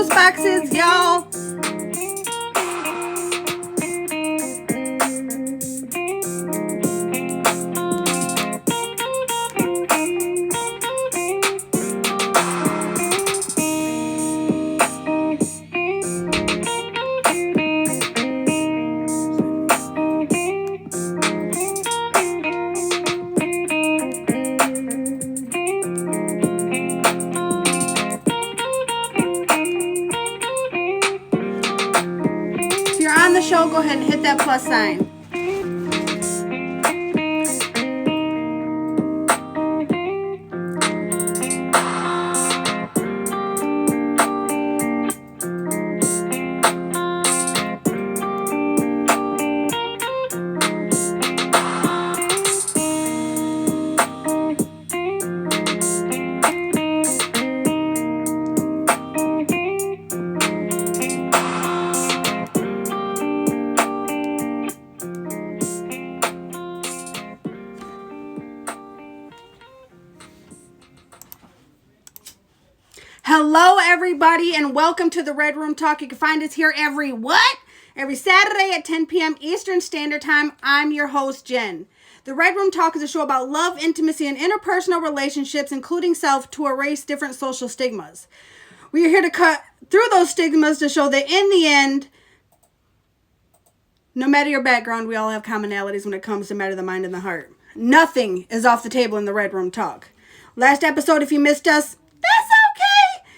those boxes, y'all. On the show, go ahead and hit that plus sign. Hello, everybody, and welcome to the Red Room Talk. You can find us here every Saturday at 10 p.m. Eastern Standard Time. I'm your host, Jen. The Red Room Talk is a show about love, intimacy, and interpersonal relationships, including self, to erase different social stigmas. We are here to cut through those stigmas to show that in the end, no matter your background, we all have commonalities when it comes to matter the mind and the heart. Nothing is off the table in the Red Room Talk. Last episode, if you missed us, that's okay.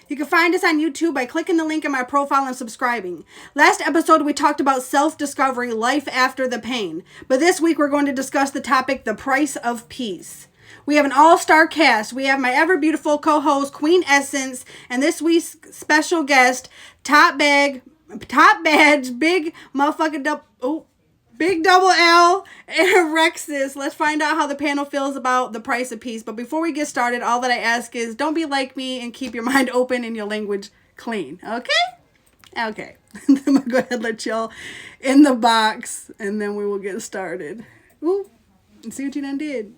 You can find us on YouTube by clicking the link in my profile and subscribing. Last episode, we talked about self-discovery, life after the pain. But this week, we're going to discuss the topic, the price of peace. We have an all-star cast. We have my ever-beautiful co-host, Queen Essence, and this week's special guest, Top Badge, Big Motherfucking Big Double L, and Rexus. Let's find out how the panel feels about the price of peace. But before we get started, all that I ask is don't be like me and keep your mind open and your language clean. Okay? Okay. I'm going to go ahead and let y'all in the box, and then we will get started. Ooh, and see what you done did.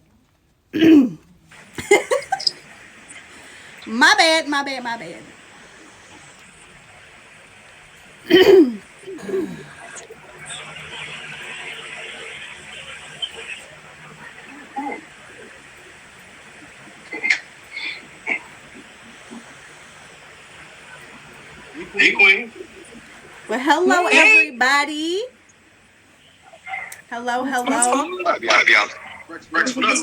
My bad. Hey, Queen. Well, hello, everybody. Hello. Rex, what up?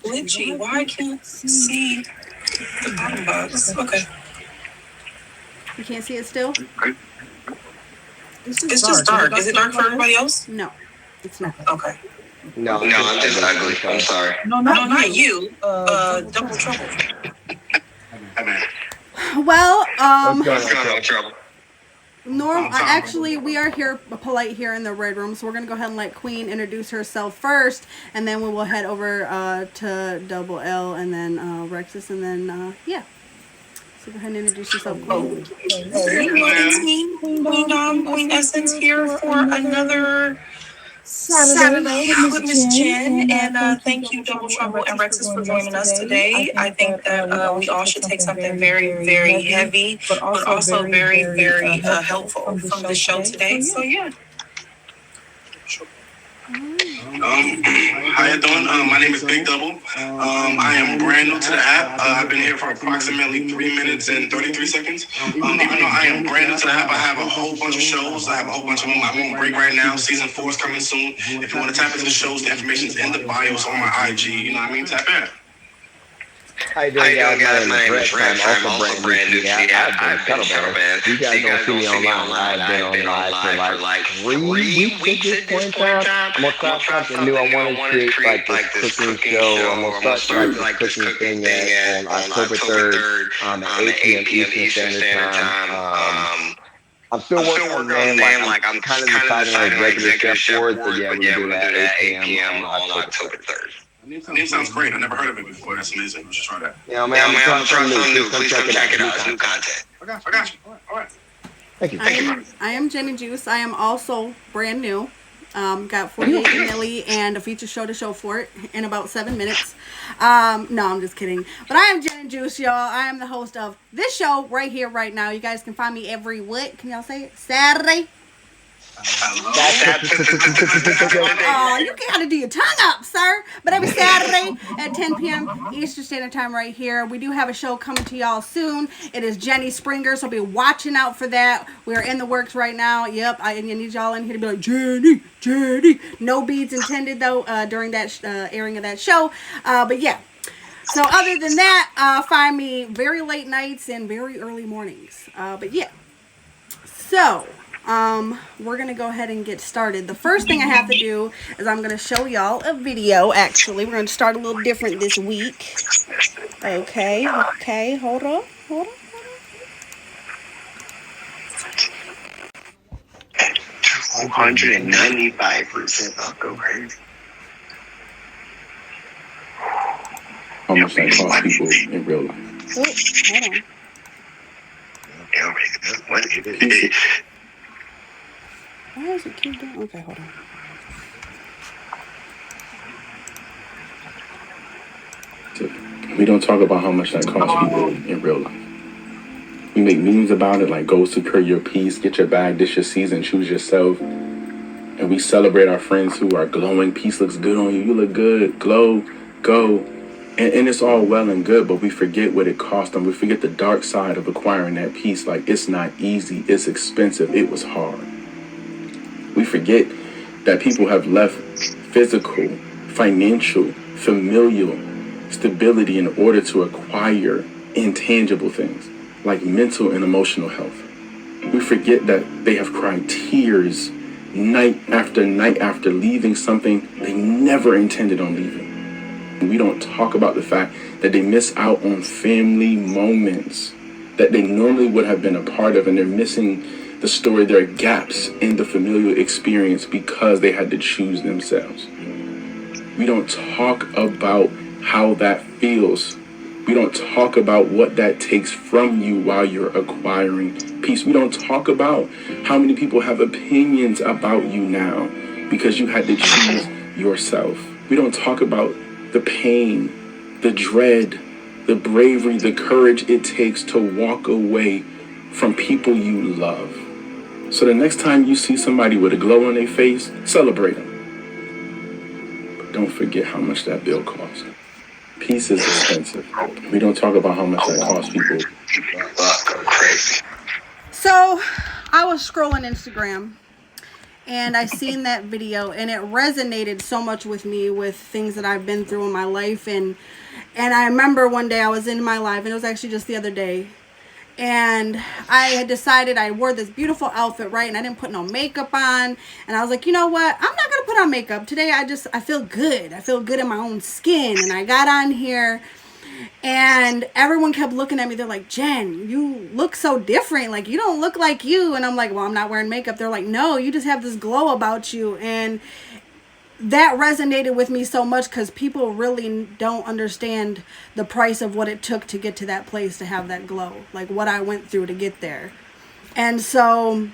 Glitchy. Why I can't see the bottom box? Okay. You can't see it still? It's just dark. Is it dark for everybody else? No, it's not. Okay. No, I'm just ugly. I'm sorry. No, not you. Double trouble. Well, What's going on, trouble? Actually, we are here polite here in the Red Room, so we're gonna go ahead and let Queen introduce herself first, and then we will head over to Double L, and then Rexus, and then yeah. So go ahead and introduce yourself, Queen. It's me, Queen Essence, here for another Saturday with Miss Jen, and thank you, Double Trouble and Rexus, for joining us today. I think that we all should take something very, very heavy, but also very, very helpful from the show today. So yeah. How you doing? My name is Big Double. I am brand new to the app. I've been here for approximately 3 minutes and 33 seconds. Even though I am brand new to the app, I have a whole bunch of shows. I have a whole bunch of them. I'm on break right now. Season 4 is coming soon. If you want to tap into the shows, the information is in the bios on my IG. You know what I mean? Tap in. How you doing, guys? My name is Rex. I'm also brand new to the app. I've been Kettlebell. You guys don't see me online. I've been on live for like 3 weeks at this point in time. I'm gonna try something new. I want to create like this cooking show. I'm gonna start like this cooking thing on October 3rd at 8 p.m. Eastern Standard Time. I'm still working on the name. Like I'm kind of deciding on a regular chef for it. But yeah, we're gonna do that at 8 p.m. on October 3rd. The name sounds great. I never heard of it before. That's amazing. We should try that. Yeah, man, I'm trying something new. Please come check it out. It's new content. I got you. All right. Thank you. I am Jenny Juice. I am also brand new. Got 48 Millie and a feature show to show for it in about 7 minutes. No, I'm just kidding. But I am Jen and Juice, y'all. I am the host of this show right here, right now. You guys can find me every what? Can y'all say it? Saturday. Oh, you gotta do your tongue up, sir. But every Saturday at 10 p.m. Eastern Standard Time right here. We do have a show coming to y'all soon. It is Jenny Springer, so be watching out for that. We are in the works right now. Yep, I need y'all in here to be like, Jenny, Jenny. No beads intended, though, during that airing of that show. But yeah. So other than that, find me very late nights and very early mornings. But yeah. So... we're gonna go ahead and get started. The first thing I have to do is I'm gonna show y'all a video. Actually, we're gonna start a little different this week. Okay, hold on. 295% up, go crazy. How much that cost people in real life? Oh, hold on. Why does it keep doing? Okay, hold on. We don't talk about how much that costs people in real life. We make memes about it, like go secure your peace, get your bag, this your season, choose yourself. And we celebrate our friends who are glowing. Peace looks good on you. You look good. Glow, go. And it's all well and good, but we forget what it cost them. We forget the dark side of acquiring that peace. Like, it's not easy. It's expensive. It was hard. We forget that people have left physical, financial, familial stability in order to acquire intangible things like mental and emotional health. We forget that they have cried tears night after leaving something they never intended on leaving. We don't talk about the fact that they miss out on family moments that they normally would have been a part of, and they're missing the story. There are gaps in the familial experience because they had to choose themselves. We don't talk about how that feels. We don't talk about what that takes from you while you're acquiring peace. We don't talk about how many people have opinions about you now because you had to choose yourself. We don't talk about the pain, the dread, the bravery, the courage it takes to walk away from people you love. So the next time you see somebody with a glow on their face, celebrate them. But don't forget how much that bill costs. Peace is expensive. We don't talk about how much that costs people. So, I was scrolling Instagram and I seen that video and it resonated so much with me with things that I've been through in my life. And I remember one day I was in my life, and it was actually just the other day, and I had decided I wore this beautiful outfit, right? And I didn't put no makeup on. And I was like, you know what? I'm not going to put on makeup. Today I feel good. I feel good in my own skin. And I got on here and everyone kept looking at me. They're like, Jen, you look so different. Like, you don't look like you. And I'm like, well, I'm not wearing makeup. They're like, no, you just have this glow about you. And that resonated with me so much because people really don't understand the price of what it took to get to that place, to have that glow, like what I went through to get there. And so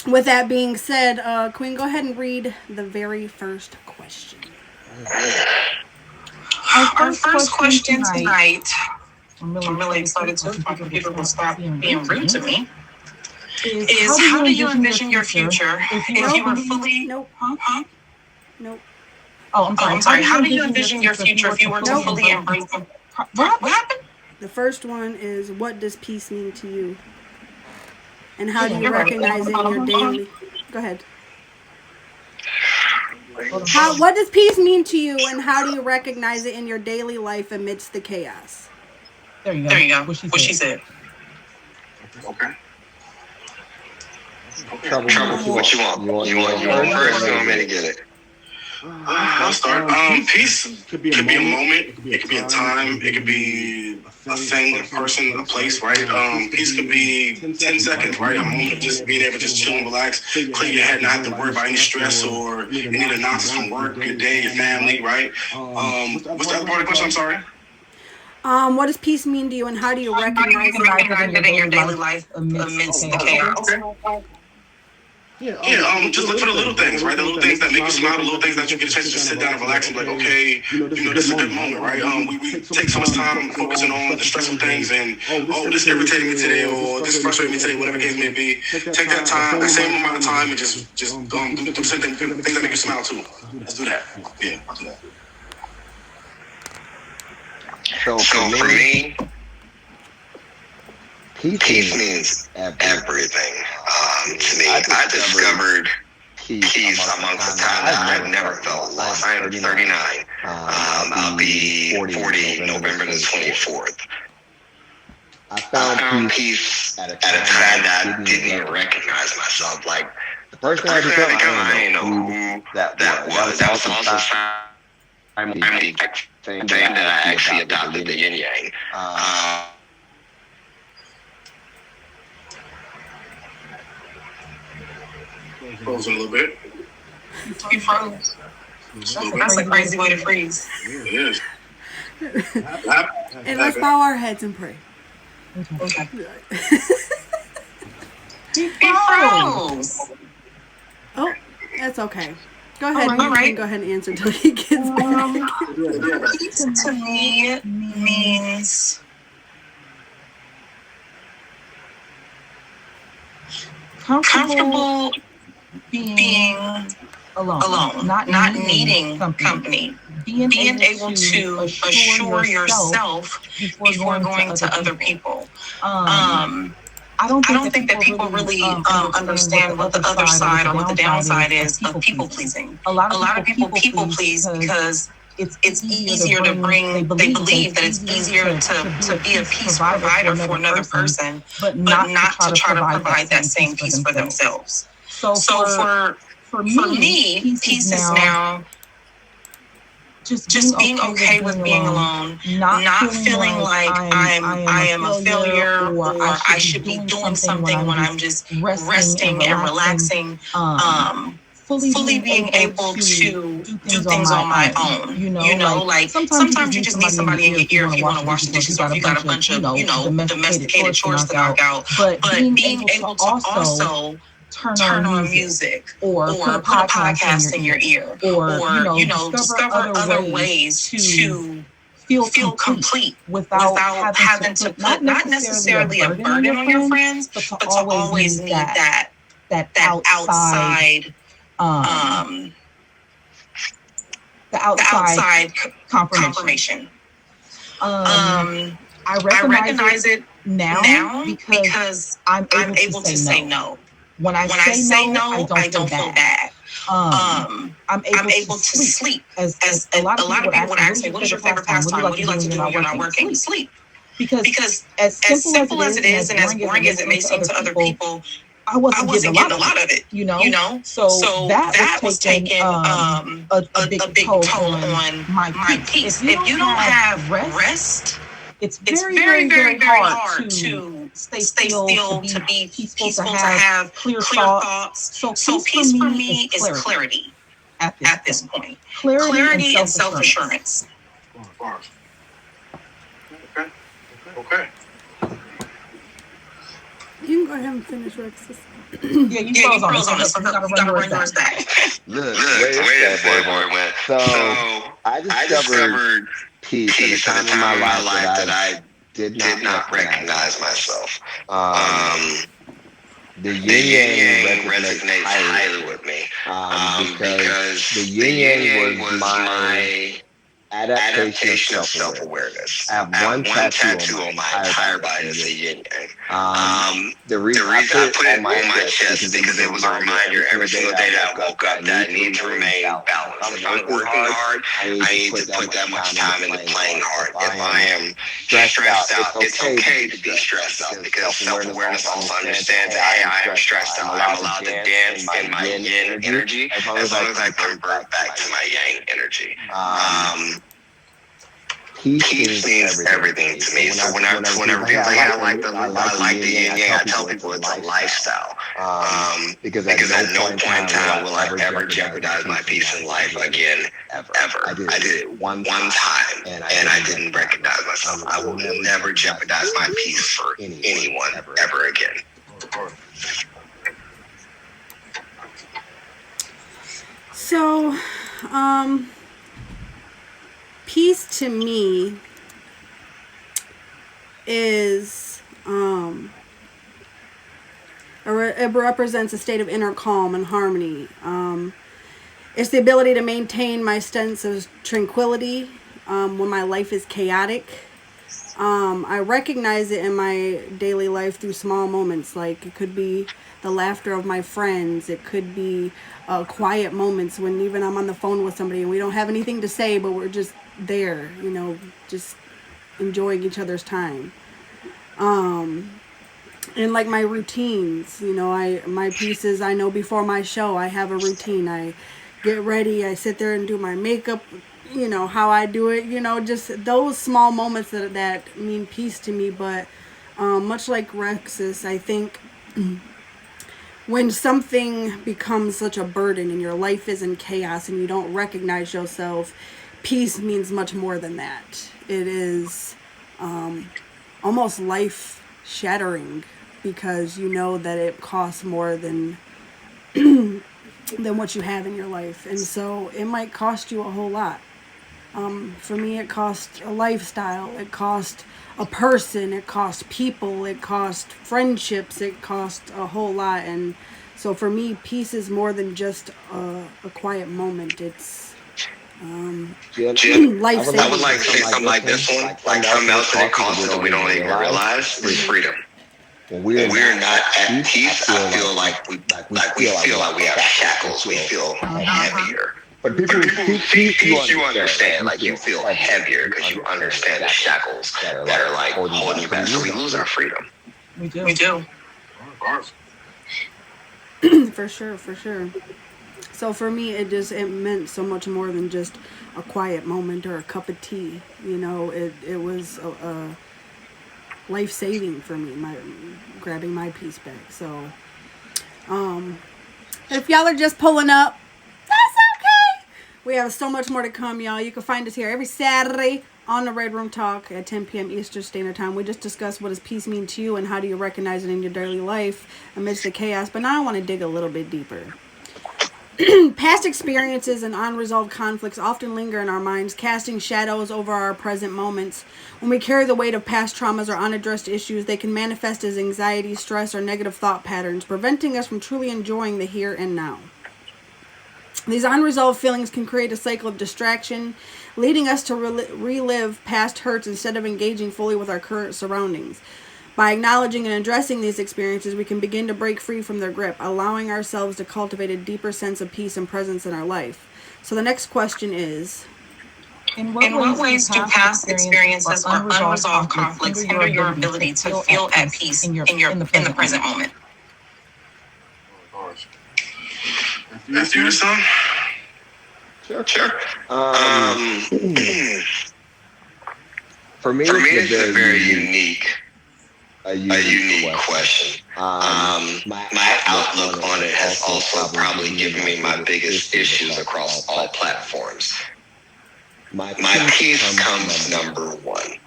with that being said, Queen, go ahead and read the very first question. Our first question tonight, I'm really excited to people will stop being rude to me, is how do you envision your future if you were fully... Nope. Huh? Nope. Oh, I'm sorry. How do you envision your future if you were to fully embrace them? What happened? The first one is, what does peace mean to you? And how do you recognize it in your daily... Go ahead. What does peace mean to you, and how do you recognize it in your daily life amidst the chaos? There you go. What she said. Okay. Trouble, what you want? You want first, or you want me to get it? I'll start. Peace could be a moment. It could be a time. It could be a thing, a person, a place, right? Peace could be 10 seconds, right? A moment of just being able to just chill and relax, clear your head, not have to worry about any stress or any announcements from work, your day, your family, right? What's the other part of the question? I'm sorry. What does peace mean to you, and how do you recognize it in your daily life amidst the chaos? Just look for the little things, right? The little things that make you smile, the little things that you get a chance to just sit down and relax and be like, okay, this is a good moment, right? We take so much time focusing on the stressful things and, this irritated me today or this frustrated me today, whatever the case may be. Take that time, that same amount of time and just do something, things that make you smile too. Let's do that. Yeah, I'll do that. So for me, peace means everything. To me, I discovered peace amongst the time that I've never felt lost. I am 39. I'll be 40 November the 24th. I found peace at a time that I didn't even recognize myself. Like, the person I become, I didn't know who that was. That was also thing that I actually adopted the yin yang. Froze a little bit. You froze. That's a crazy way to freeze. It is. And let's bow our heads and pray. Okay. He froze. Oh, that's okay. Go ahead. All You right. can go ahead and answer until he gets back. Peace to me means comfortable being alone, not needing company, being able to assure yourself before going to other people. I don't think that people really understand what the other side or what the downside is of people pleasing. A lot of people please because it's easier to bring, they believe that it's easier to be a peace provider for another person, but not to try to provide that same peace for themselves. So for me, peace is now just being okay with being alone, not feeling like I am a failure or I should be doing something when I'm just resting and relaxing. Fully being able to do things on my own. Like sometimes you just need somebody in your ear if you want to wash the dishes or if you got a bunch of, domesticated chores to knock out. But being able to also turn on music or put a podcast in your ear or discover other ways to feel complete without having to put not necessarily a burden on your friends, but to always need that outside the outside confirmation. I recognize it now because I'm able to say no. When I say no, I don't feel bad. I'm able to sleep. As a lot of people would ask me, what is your favorite pastime? What do you like to do when you're not working? Sleep. Because as simple as it is and as boring as it may seem to other people, I wasn't getting a lot of it, So that was taking a big toll on my peace. If you don't have rest, it's very, very hard to stay still, to be peaceful, to have clear thoughts. So peace for me is clarity at this point. Clarity and self-assurance. Okay. You can go ahead and finish, Rexus. Yeah, you froze on us. We gotta run yours back. Look, where that boy went. So I discovered peace at a time in my life that I did not recognize myself. The yin yang resonates highly with me because the yin yang was my adaptation of self-awareness. I have one tattoo on my entire body that's a yin yang. The reason I put it on my chest is because it was a reminder every single day that I woke up that I need to remain balanced. If I'm working hard, I need to put that much time into playing hard. If I am stressed out, it's okay to be stressed out because self-awareness also understands that, hey, I am stressed out. I'm allowed to dance in my yin energy as long as I convert back to my yang energy. Peace means everything to me. So whenever people think I like the yin yang, I tell people it's a lifestyle. Because at no point in time will I ever jeopardize my peace in life again, ever. I did it one time, and I didn't recognize myself. I will never jeopardize my peace for anyone ever again. So, peace to me is it represents a state of inner calm and harmony. It's the ability to maintain my sense of tranquility when my life is chaotic. I recognize it in my daily life through small moments. Like, it could be the laughter of my friends. It could be quiet moments when even I'm on the phone with somebody and we don't have anything to say, but we're just there, just enjoying each other's time. And like my routines, my pieces, I know before my show, I have a routine. I get ready, I sit there and do my makeup, how I do it, just those small moments that mean peace to me. But much like Rexus, I think when something becomes such a burden and your life is in chaos and you don't recognize yourself, peace means much more than that. It is almost life shattering, because you know that it costs more than what you have in your life, and so it might cost you a whole lot. For me, it cost a lifestyle, it cost a person, it cost people, it cost friendships, it cost a whole lot. And so for me, peace is more than just a quiet moment. It's Jim, life saving. I would like to say something like this one, like something else that it costs that we don't even realize is freedom. When we're not at peace, I feel like we feel like we have shackles. We feel heavier. But people peace, you understand, like you feel heavier because you understand the shackles that are like holding you back. So we lose our freedom. We do. For sure. So for me, it meant so much more than just a quiet moment or a cup of tea. It was a life-saving for me, grabbing my piece back. So if y'all are just pulling up, that's okay. We have so much more to come, y'all. You can find us here every Saturday on the Red Room Talk at 10 p.m. Eastern Standard Time. We just discussed what does peace mean to you and how do you recognize it in your daily life amidst the chaos. But now I want to dig a little bit deeper. Past experiences and unresolved conflicts often linger in our minds, casting shadows over our present moments. When we carry the weight of past traumas or unaddressed issues, they can manifest as anxiety, stress, or negative thought patterns, preventing us from truly enjoying the here and now. These unresolved feelings can create a cycle of distraction, leading us to relive past hurts instead of engaging fully with our current surroundings. By acknowledging and addressing these experiences, we can begin to break free from their grip, allowing ourselves to cultivate a deeper sense of peace and presence in our life. So the next question is, In what ways do past experiences or unresolved conflicts hinder your ability to feel at peace in the present moment? Let's do this song. Sure. For me, it's a very unique question. My outlook on it has also probably given me my biggest issues across all platforms. My peace comes number one.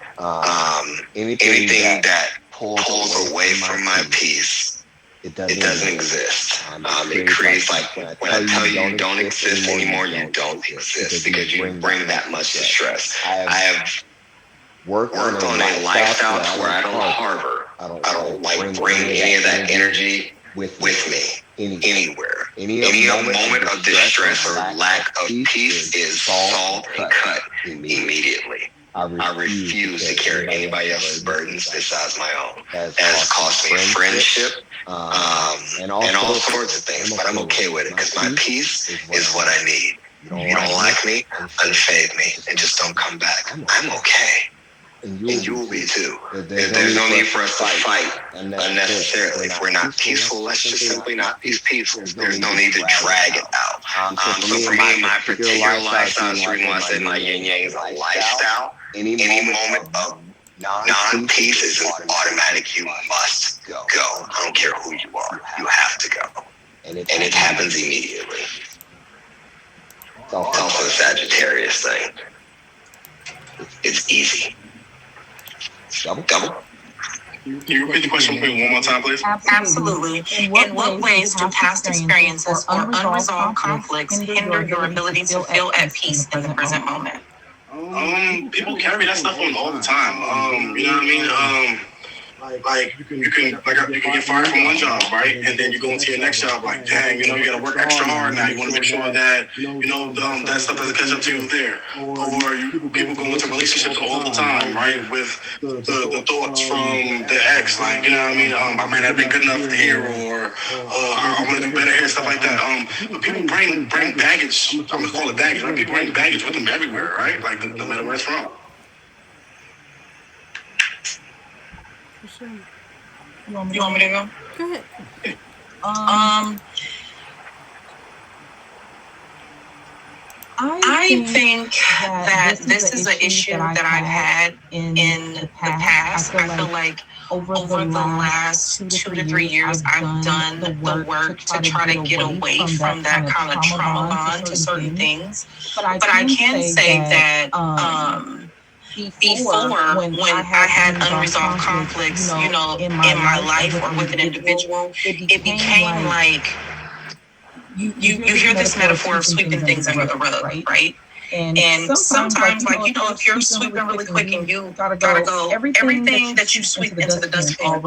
Anything that pulls away from my peace, it doesn't exist. It creates like when I tell you you don't exist anymore, you don't exist because you bring that much distress. I have worked on a lifestyle to where I don't harbor. I don't like bring any of that energy with me anywhere. Any moment of distress or lack of peace is solved and cut immediately. I refuse to carry anybody else's burdens besides my own. It has cost me friendship and all sorts of things, but I'm okay with it because my peace is what I need. You don't like me, unfade me, and just don't come back. I'm okay. And you will be too. There's no need for us to fight unnecessarily. If we're not peaceful, let's just simply not be peaceful. There's no need to drag it out. So for me, my particular lifestyle is the reason why I said my yin yang is a lifestyle. Any moment of non-peace is an automatic. You must go. I don't care who you are. You have to go. And it happens immediately. It's also a Sagittarius thing. It's easy. Double? Can you repeat the question please one more time, please? Absolutely. In what ways do past experiences or unresolved conflicts hinder your ability to feel at peace in the present moment? People carry that stuff on all the time. You know what I mean? Like you can get fired from one job, right? And then you go into your next job, like, dang, you gotta work extra hard now. You want to make sure that that stuff doesn't catch up to you there. Or people go into relationships all the time, right? With the thoughts from the ex, like, you know what I mean? I might not have been good enough here, or I want to do better here, stuff like that. But people bring baggage. I'm gonna call it baggage, right? People bring baggage with them everywhere, right? Like no matter where it's from. Sure. You want me to go? Go ahead. I think that this is an issue that I've had in the past. I feel like over the last 2 to 3 years, I've done the work to try to get away from that kind of trauma bond to certain things. But I can say that before, when I had unresolved conflicts, in my life or with an individual, it became like you hear this metaphor of sweeping things under the rug, right? And sometimes, if you're sweeping really quick and you gotta go, everything that you sweep into the dustbin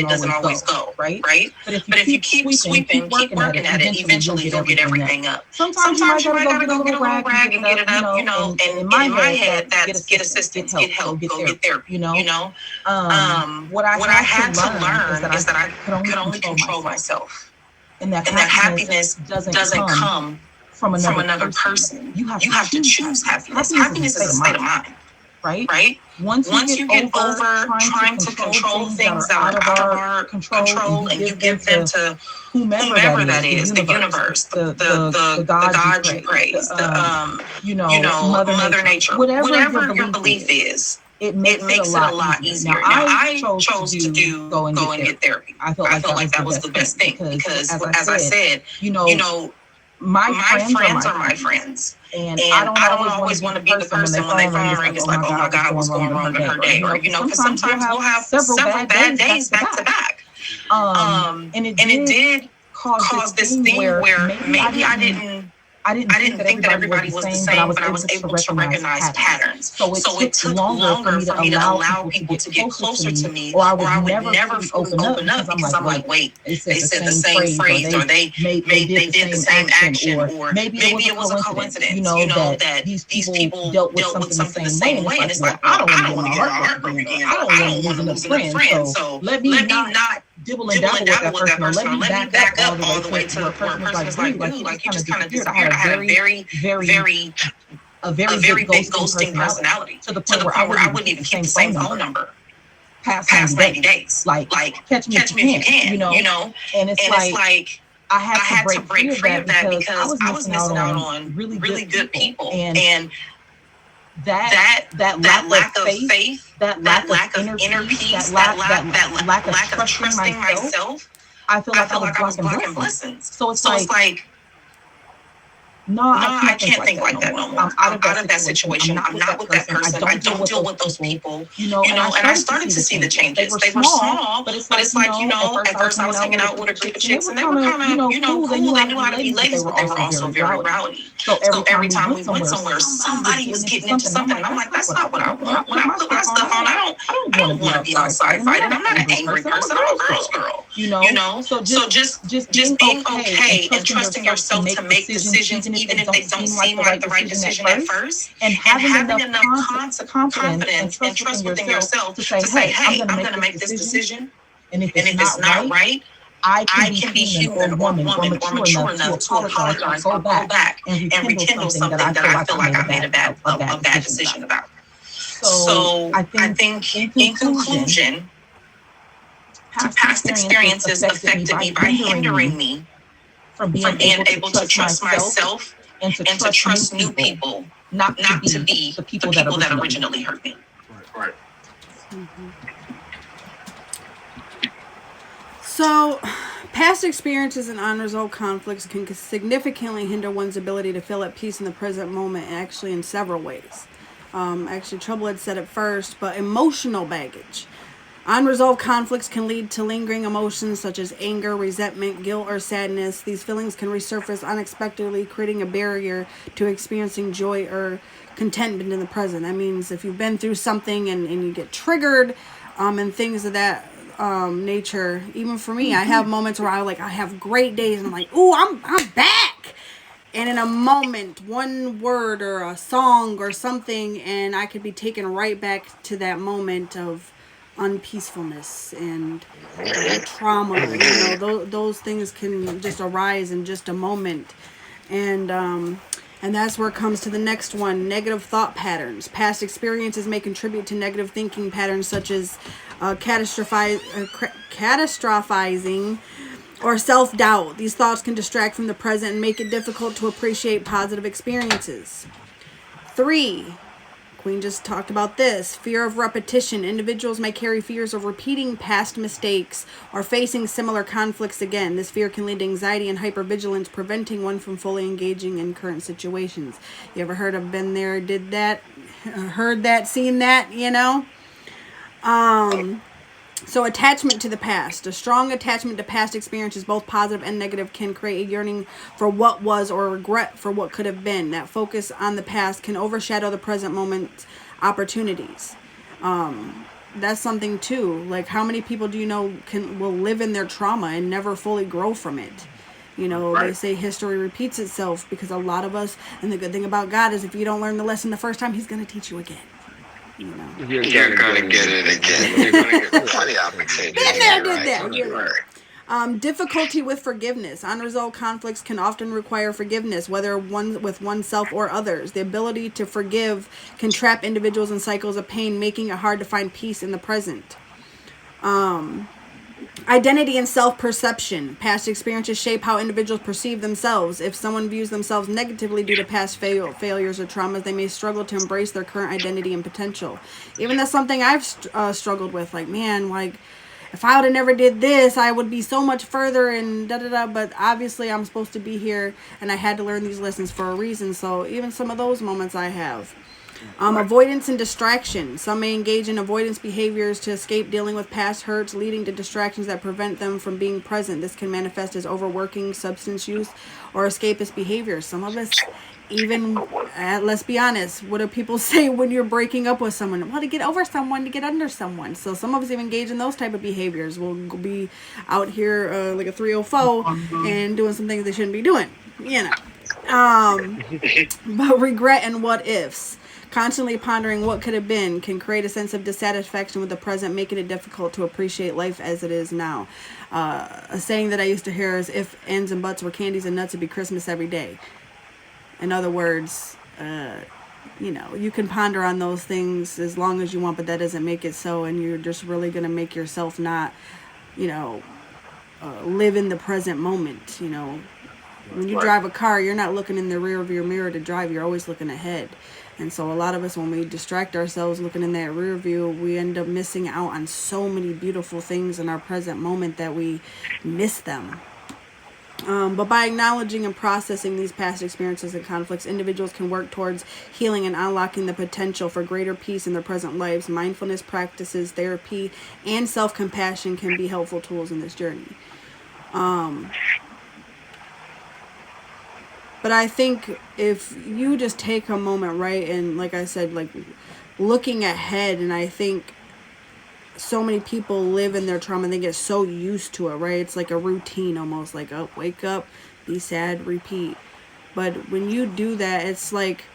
doesn't always go, right? But if you keep sweeping, keep working at it, eventually you'll get everything up. Sometimes you might gotta go get a little rag and get it up, and in my head, that's get assistance, get help, go get therapy, What I had to learn is that I could only control myself. And that happiness doesn't come from another person. You have to choose happiness. Happiness is a state of mind, right? Once you get over trying to control things that are out of our control and you give them to whomever that is, the universe, the God you praise, Mother Nature, whatever your belief is, it makes it a lot easier. Now, I chose to go and get therapy. I felt like that was the best thing because as I said, my friends are my friends. And I don't always want to be the person when they phone ring, it's like, oh my God, what's going wrong in her day? Or, because sometimes we'll have several bad days back to back. And it did cause this thing where maybe I didn't think that everybody was the same, but I was able to recognize patterns. So it took longer for me to allow people to get closer to me, or I would never fully open up because I'm like, wait, they said the same phrase, or they did the same action, or maybe it was a coincidence, that these people dealt with something the same way. And it's like, I don't want to get my heart broken again. I don't want to lose another friend. So let me not dibble and dabble with that person, or let me back up all the way to where a person was like, dude, like you just kind of disappeared. I had a very big ghosting personality to the point where I wouldn't even keep the same phone number past 90 days. Like catch me if you can, And it's like I had to break free of that because I was missing out on really good people, and that lack of faith, that lack of inner peace, that lack of trusting myself, I feel like I was blocking blessings. So it's like, no, I can't think like that no more. I'm out of that situation. I'm not with that person. I don't deal with those people. And I started to see the changes. They were small, but it's like, at first I was hanging out with a group of chicks, and they were kind of, cool. They knew how to be ladies, but they were also very rowdy. So every time we went somewhere, somebody was getting into something, and I'm like, that's not what I want. When I put my stuff on, I don't want to be outside fighting. I'm not an angry person. I'm a girl's girl. So just being okay and trusting yourself to make decisions, even if they don't seem like the right decision at first, and having enough confidence and trust within yourself to say, hey, I'm going to make this decision, and if it's not right, I can be human or woman or mature enough to apologize, go back and rekindle something that I feel like I made a bad decision about. So I think in conclusion, past experiences affected me by hindering me from being able to trust myself and to trust new people, not to be the people that originally hurt me. Right. Mm-hmm. So, past experiences and unresolved conflicts can significantly hinder one's ability to feel at peace in the present moment, actually in several ways. Trouble had said it first, but emotional baggage. Unresolved conflicts can lead to lingering emotions such as anger, resentment, guilt, or sadness. These feelings can resurface unexpectedly, creating a barrier to experiencing joy or contentment in the present. That means if you've been through something and you get triggered and things of that nature, even for me, I have moments where I have great days and I'm like, ooh, I'm back. And in a moment, one word or a song or something, and I could be taken right back to that moment of unpeacefulness and trauma. You know, those things can just arise in just a moment. And that's where it comes to the next one, negative thought patterns. Past experiences may contribute to negative thinking patterns such as catastrophizing or self-doubt. These thoughts can distract from the present and make it difficult to appreciate positive experiences. 3, Queen just talked about this. Fear of repetition. Individuals may carry fears of repeating past mistakes or facing similar conflicts again. This fear can lead to anxiety and hypervigilance, preventing one from fully engaging in current situations. You ever heard of been there, did that, heard that, seen that, you know? So attachment to the past. A strong attachment to past experiences, both positive and negative, can create a yearning for what was or regret for what could have been. That focus on the past can overshadow the present moment's opportunities. That's something too. Like, how many people do you know will live in their trauma and never fully grow from it? You know, They say history repeats itself, because a lot of us, and the good thing about God is if you don't learn the lesson the first time, he's going to teach you again. You know, You're gonna get it again. You're gonna get plenty of opportunities. Difficulty with forgiveness. Unresolved conflicts can often require forgiveness, whether with oneself or others. The ability to forgive can trap individuals in cycles of pain, making it hard to find peace in the present. Identity and self-perception. Past experiences shape how individuals perceive themselves. If someone views themselves negatively due to past failures or traumas, they may struggle to embrace their current identity and potential. Even that's something I've struggled with. Like, man, like, if I would have never did this, I would be so much further and da-da-da. But obviously I'm supposed to be here, and I had to learn these lessons for a reason. So even some of those moments I have. Avoidance and distraction. Some may engage in avoidance behaviors to escape dealing with past hurts, leading to distractions that prevent them from being present. This can manifest as overworking, substance use, or escapist behaviors. Some of us even, let's be honest, what do people say when you're breaking up with someone? Well, to get over someone, to get under someone. So some of us even engage in those type of behaviors. We'll be out here like a 304 and doing some things they shouldn't be doing, you know. But regret and what ifs. Constantly pondering what could have been can create a sense of dissatisfaction with the present, making it difficult to appreciate life as it is now. A saying that I used to hear is, if ends and buts were candies and nuts, it'd be Christmas every day. In other words, you know, you can ponder on those things as long as you want, but that doesn't make it so, and you're just really going to make yourself not, you know, live in the present moment. You know, when you drive a car, you're not looking in the rear of your mirror to drive, you're always looking ahead. And so a lot of us, when we distract ourselves looking in that rear view, we end up missing out on so many beautiful things in our present moment that we miss them. But by acknowledging and processing these past experiences and conflicts, individuals can work towards healing and unlocking the potential for greater peace in their present lives. Mindfulness practices, therapy, and self-compassion can be helpful tools in this journey. But I think if you just take a moment, right, and like I said, like looking ahead, and I think so many people live in their trauma and they get so used to it, right? It's like a routine almost, like, oh, wake up, be sad, repeat. But when you do that, it's like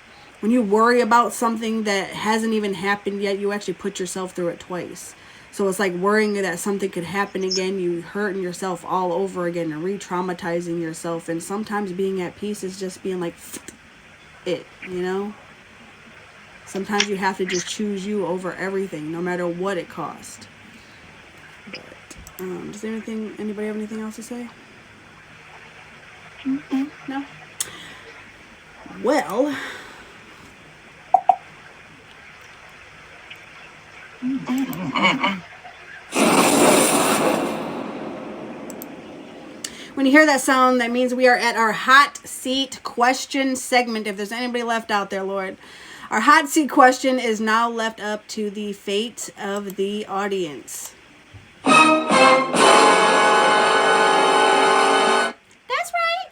when you worry about something that hasn't even happened yet, you actually put yourself through it twice. So it's like worrying that something could happen again, you hurting yourself all over again and re-traumatizing yourself. And sometimes being at peace is just being like, it, you know? Sometimes you have to just choose you over everything, no matter what it costs. But, does anybody have anything else to say? No? Well... When you hear that sound, that means we are at our hot seat question segment. If there's anybody left out there, Lord. Our hot seat question is now left up to the fate of the audience. That's right.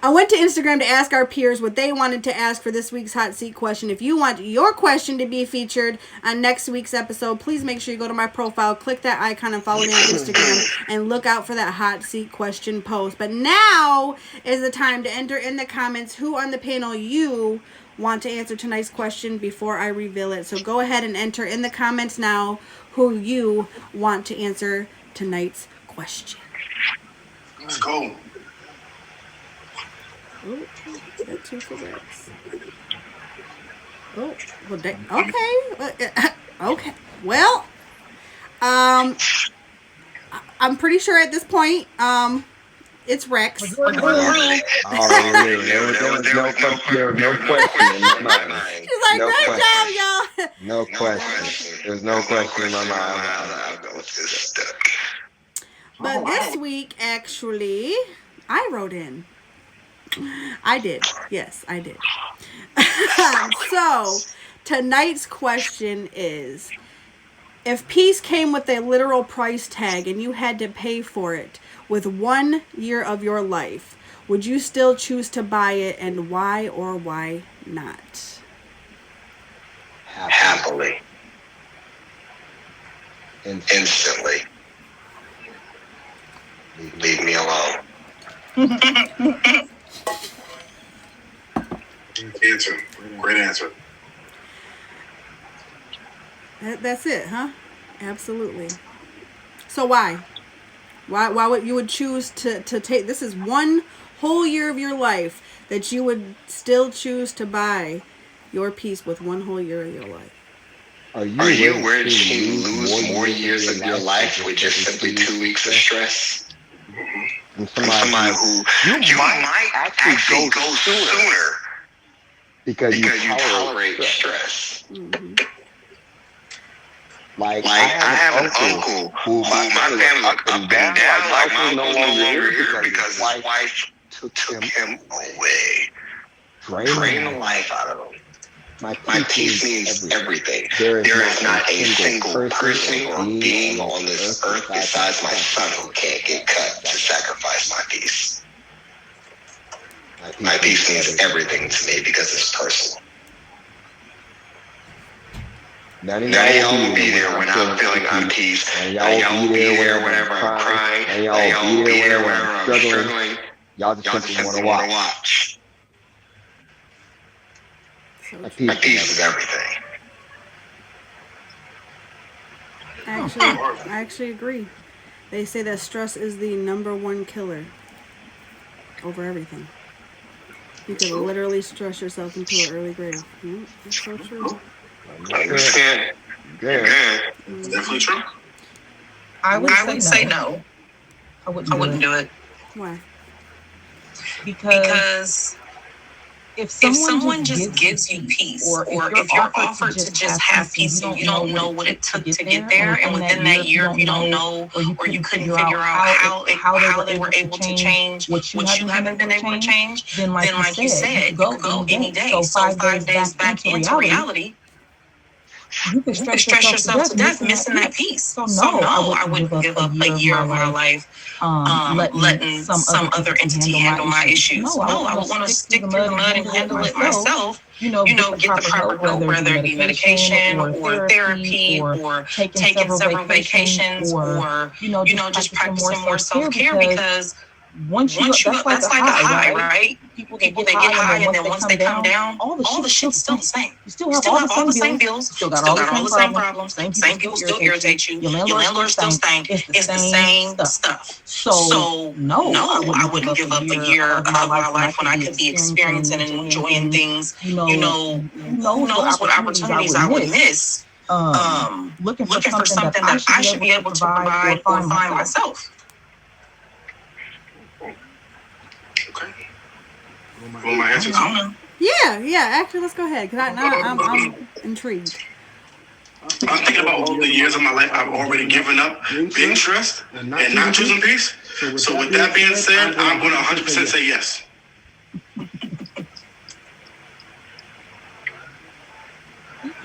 I went to Instagram to ask our peers what they wanted to ask for this week's hot seat question. If you want your question to be featured on next week's episode, please make sure you go to my profile, click that icon, and follow me on Instagram, and look out for that hot seat question post. But now is the time to enter in the comments who on the panel you want to answer tonight's question before I reveal it. So go ahead and enter in the comments now who you want to answer tonight's question. Let's go. Oh, got 2 corrects. Oh, well, okay. Okay. Well, I'm pretty sure at this point, it's Rex. There was no question in my mind. She's like, great job, y'all. No question. There's no question in my mind. I'll go with this. But this week, actually, I wrote in. I did. Yes, I did. So, tonight's question is, if peace came with a literal price tag and you had to pay for it with 1 year of your life, would you still choose to buy it, and why or why not? Happily. Instantly. Leave me alone. Answer. Great answer. That's it, huh? Absolutely. So why? Why would you would choose to take, this is 1 whole year of your life that you would still choose to buy your peace with 1 whole year of your life? Are you worried you lose more years of your life with just simply 2 weeks of stress? From somebody who you might actually go sooner because you tolerate stress. Mm-hmm. Like I have an uncle who my family was up and down. Like my uncle's no longer here because his wife took him away. Drained the life out of him. My peace means everything. There is not a single person or being on this earth besides my son who can't get cut to sacrifice my peace. My peace means everything to me because it's personal. None of y'all will be there when I'm feeling unpeace. None of y'all will be there whenever I'm crying. None of y'all will be there whenever I'm struggling. Y'all just simply want to watch. My peace is everything. I actually agree. They say that stress is the #1 killer over everything. You can literally stress yourself into an early grave. That's so true. I understand. Yeah. Definitely true. I would say no. I wouldn't do it. Why? Because if someone just gives you peace, or if you're offered to just have peace and you don't know what it took to get there, and within that year you don't know, or you couldn't figure out how they were able to change what you haven't been able to change, then like you said, you could go any day. So 5 days back into reality, you could stress yourself to death missing that peace. So no, I wouldn't give up a year of my life letting some other entity handle my issues. No, I would want to stick to the mud and handle it myself. Get the proper help, whether it be medication or therapy or taking several vacations or, just practicing more self-care, because once you that's like a high, right? People they get high, and then once they come down, all the shit's still the same. You still have all the same bills, still got all the same problems, same people still irritate you, your landlord still stank. It's the same stuff. So no, I wouldn't give up a year of my life when I could be experiencing and enjoying things. Who knows what opportunities I would miss? Looking for something that I should be able to provide or find myself. Okay. Well, my answer to Yeah. Actually, let's go ahead because I'm intrigued. I'm thinking about all the years of my life I've already given up being stressed and not choosing peace. So with that being said, I'm going to 100% say yes.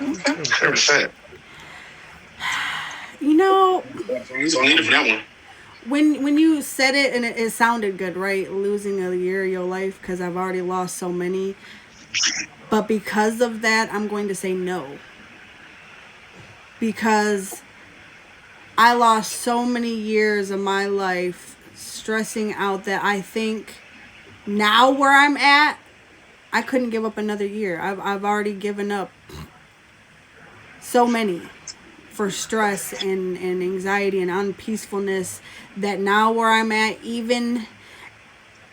Okay. 100%. You know, So I need it for that one. when you said it and it sounded good, right? Losing a year of your life because I've already lost so many. But because of that, I'm going to say no. Because I lost so many years of my life stressing out that I think now where I'm at, I couldn't give up another year. I've already given up so many for stress and anxiety and unpeacefulness that now where I'm at, even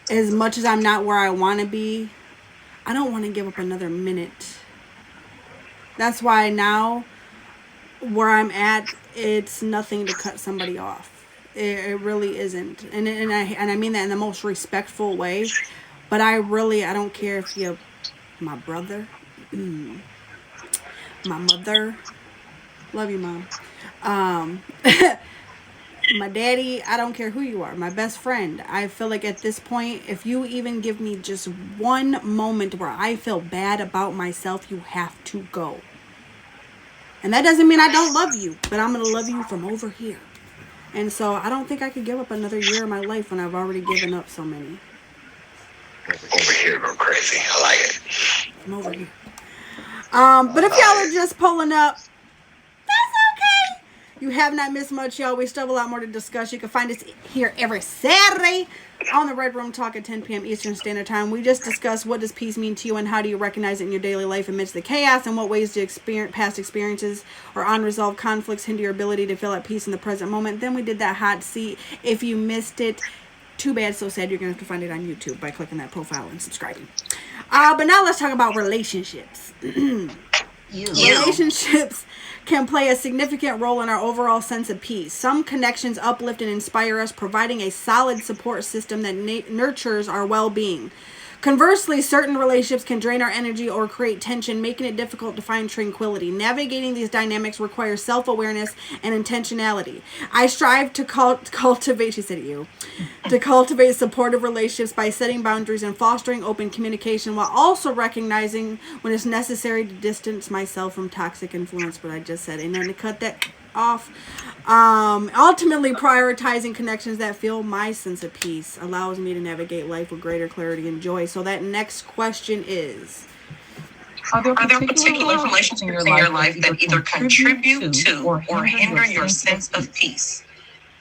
as much as I'm not where I want to be, I don't want to give up another minute. That's why now where I'm at, it's nothing to cut somebody off. It really isn't, and I mean that in the most respectful way. But I don't care if you're my brother, my mother, love you, mom, my daddy. I don't care who you are, my best friend. I feel like at this point, if you even give me just one moment where I feel bad about myself, you have to go. And that doesn't mean I don't love you, but I'm gonna love you from over here. And so I don't think I could give up another year of my life when I've already given up so many. Over here, go crazy. I like it. I'm over here. But if y'all are just pulling up, that's okay. You have not missed much, y'all. We still have a lot more to discuss. You can find us here every Saturday on the Red Room Talk at 10 p.m. Eastern Standard Time. We just discussed what does peace mean to you and how do you recognize it in your daily life amidst the chaos, and what ways do past experiences or unresolved conflicts hinder your ability to feel at peace in the present moment. Then we did that hot seat. If you missed it, too bad, so sad. You're going to have to find it on YouTube by clicking that profile and subscribing. But now let's talk about relationships. Relationships can play a significant role in our overall sense of peace. Some connections uplift and inspire us, providing a solid support system that nurtures our well-being. Conversely, certain relationships can drain our energy or create tension, making it difficult to find tranquility. Navigating these dynamics requires self-awareness and intentionality. I strive to cultivate, she said to cultivate supportive relationships by setting boundaries and fostering open communication, while also recognizing when it's necessary to distance myself from toxic influence, what I just said. And then to cut that off. Ultimately, prioritizing connections that fuel my sense of peace allows me to navigate life with greater clarity and joy. So that next question is, are there particular relationships in your life that either contribute to or hinder your sense of peace?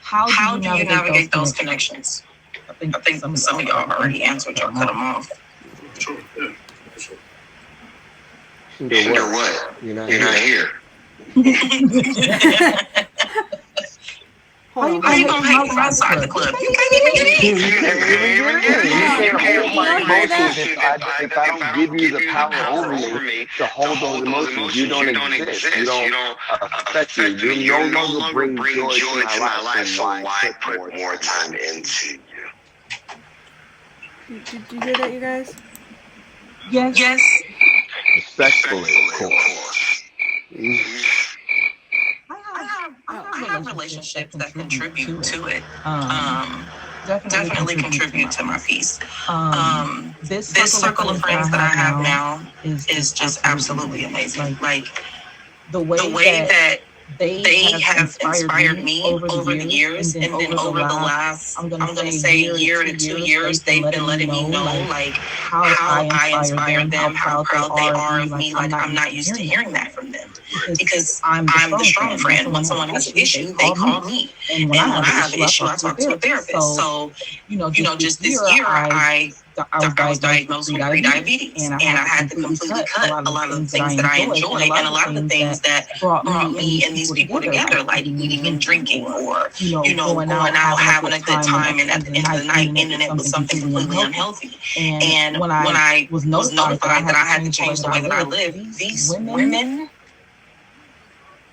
How do you navigate those connections? I think some of y'all already answered. Y'all cut them off. Sure, yeah. Sure. Hinder what? You're not here. How you gonna hate from outside the club? You can't even get in. You can't hold my emotions if I don't give you the power over me to hold those emotions. You don't exist. You don't affect me. You no longer bring joy to my life. So why put more time into you? did you hear that, you guys? Yes. Respectfully, of course. I have relationships that contribute to it. Definitely contribute to my peace. This circle of friends that I have now is just absolutely amazing. Like the way that they have inspired me over the years, and then over the last, I'm gonna say year to 2 years, they've been letting me know like how I inspire them, how proud they are of me. Like I'm not used to hering that from them, because I'm the strong friend. When someone has an issue, they call me, and when I have an issue, I talk to a therapist. So just this year, I was diagnosed with pre-diabetes, and I had to completely cut a lot of the things that I enjoy, and a lot of the things that brought me and these people together, like eating and drinking, or going out, having a good time, and at the end of the night ending it with something completely unhealthy. And when I was notified that I had to change the way that I live, these women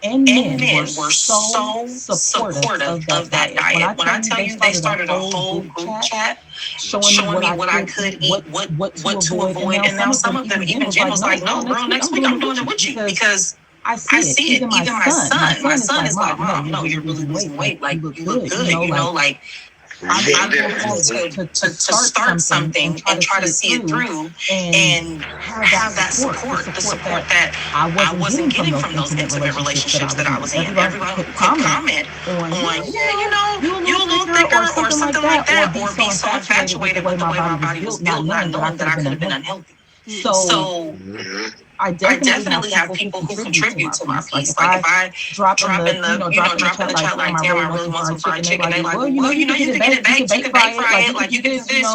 and men were so supportive of that diet. When I tell you, they started a whole group chat showing me what I could eat, what to avoid. And now some of them, even Jen was like, no, girl, next week I'm doing it with you, because I see it. Even my son is like, Mom, no, you're really losing weight. Like, you look good, like. I'm willing to start something and try to see it through and have that support, the support that I wasn't getting from those intimate relationships that I was in. Everyone could comment on, yeah, you a little thicker or something like that, or be so infatuated with the way my body was built, not knowing that I could have been unhealthy. So I definitely have people who contribute to my piece. Like if I drop in the chat like, damn, I really want some fried chicken. They like, well, you could get it baked, you could bake fry it, like you could do this,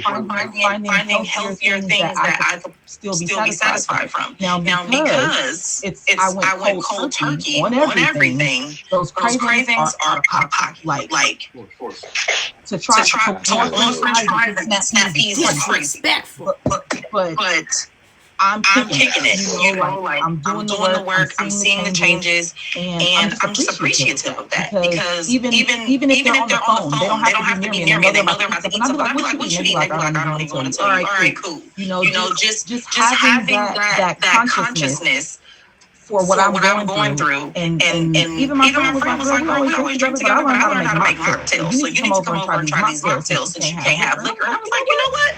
or finding healthier things that I could still be satisfied from. Now because I went cold turkey on everything, those cravings are out of pocket. Like to want French fries and snap peas is crazy. But I'm kicking it, like I'm doing the work, I'm seeing the changes, and I'm just appreciative of that because even if they're on the phone, they don't have to be near me. They know they're about to eat something. I'd be like, what you eat? They'd be like, I don't even want to tell you. All right, cool. Just having that consciousness for what I'm going through, and even my friend was like, girl, we always drink together, but I learned how to make mocktails. So you need to come over and try these mocktails since you can't have liquor. And I was like, you know what?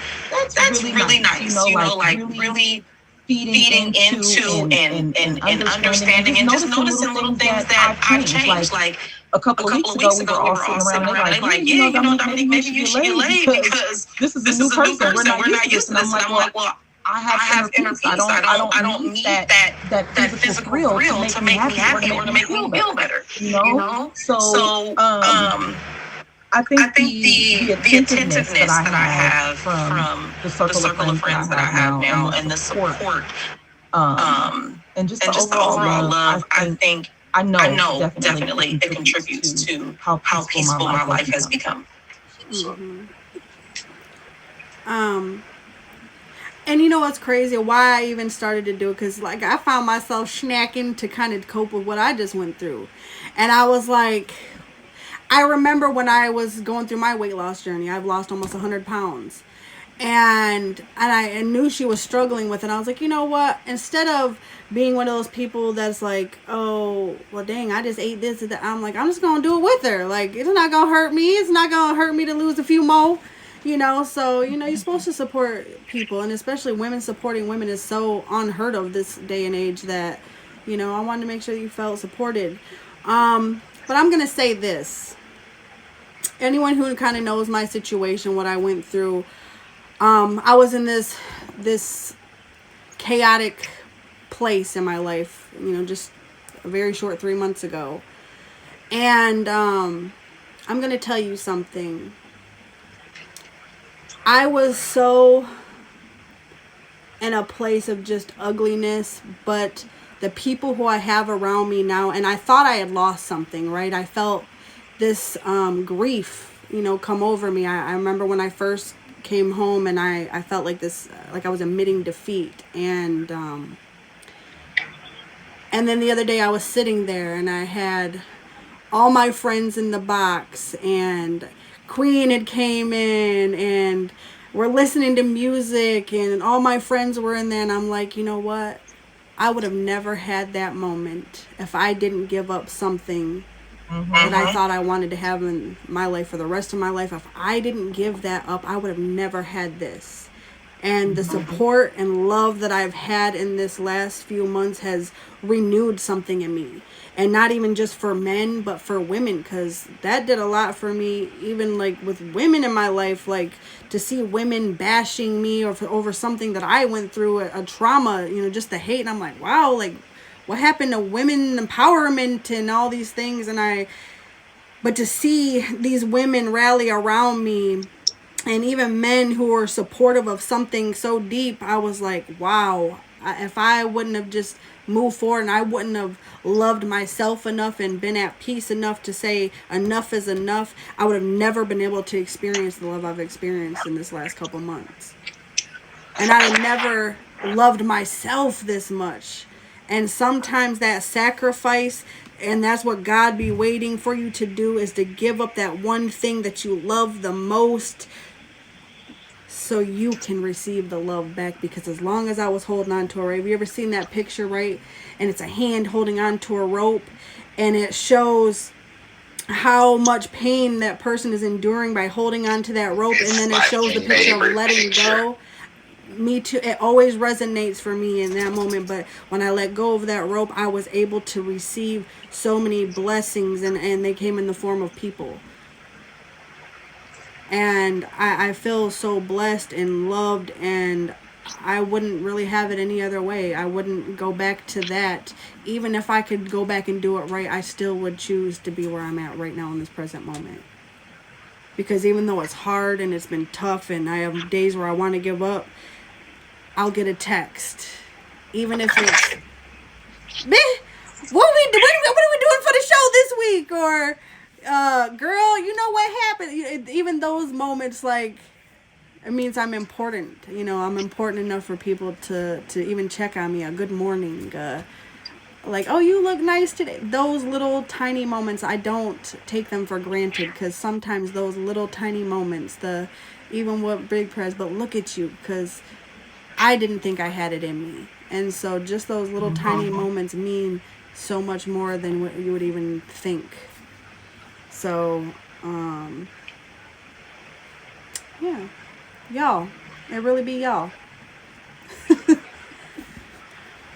That's really nice. Like really feeding into and understanding and just noticing little things that I've changed. Like a couple of weeks ago, we were all sitting around. They're like, yeah, Dominique, maybe you should get laid because this is a new person. We're not used to this. And I'm like, well, I have inner peace. I don't need that physical thrill to make me happy or to make me feel better. So I think the attentiveness that I have from the circle of friends that I have now and the support, and just the overall love, I know definitely it contributes to how peaceful my life has become. Mm-hmm. And you know what's crazy? Why I even started to do it? Because like I found myself snacking to kind of cope with what I just went through, and I was like, I remember when I was going through my weight loss journey. I've lost almost 100 pounds, and I knew she was struggling with it. I was like, you know what? Instead of being one of those people that's like, oh, well, dang, I just ate this and that. I'm like, I'm just gonna do it with her. Like, it's not gonna hurt me. It's not gonna hurt me to lose a few more. So, you're supposed to support people, and especially women supporting women is so unheard of this day and age that, I wanted to make sure you felt supported. But I'm going to say this. Anyone who kind of knows my situation, what I went through, I was in this chaotic place in my life, just a very short 3 months ago. And I'm going to tell you something. I was so in a place of just ugliness, but the people who I have around me now, and I thought I had lost something, right? I felt this grief, come over me. I remember when I first came home and I felt like this, like I was admitting defeat. And then the other day I was sitting there and I had all my friends in the box, and Queen had came in and we're listening to music and all my friends were in there, and I'm like, you know what? I would have never had that moment if I didn't give up something that I thought I wanted to have in my life for the rest of my life. If I didn't give that up, I would have never had this. And the support and love that I've had in this last few months has renewed something in me. And not even just for men, but for women, because that did a lot for me, even like with women in my life, like to see women bashing me or over something that I went through, a trauma, just the hate. And I'm like, wow, like what happened to women empowerment and all these things? But to see these women rally around me, and even men who are supportive of something so deep, I was like, wow, if I wouldn't have just moved forward and I wouldn't have loved myself enough and been at peace enough to say enough is enough, I would have never been able to experience the love I've experienced in this last couple months. And I had never loved myself this much. And sometimes that sacrifice, and that's what God be waiting for you to do, is to give up that one thing that you love the most so you can receive the love back. Because as long as I was holding on to a rope, have you ever seen that picture, right? And it's a hand holding on to a rope, and it shows how much pain that person is enduring by holding on to that rope, and then it shows the picture of letting go. Me too. It always resonates for me in that moment. But when I let go of that rope, I was able to receive so many blessings, and they came in the form of people. And I feel so blessed and loved, and I wouldn't really have it any other way. I wouldn't go back to that. Even if I could go back and do it right, I still would choose to be where I'm at right now in this present moment. Because even though it's hard and it's been tough and I have days where I want to give up, I'll get a text. Even if it's, man, what are we doing for the show this week? Or, girl, you know what happened? Even those moments, like, it means I'm important. You know, I'm important enough for people to even check on me. A good morning. Like, oh, you look nice today. Those little tiny moments, I don't take them for granted, because sometimes those little tiny moments, even with big prayers, but look at you, because I didn't think I had it in me. And so just those little tiny moments mean so much more than what you would even think. So, yeah. Y'all. It really be y'all.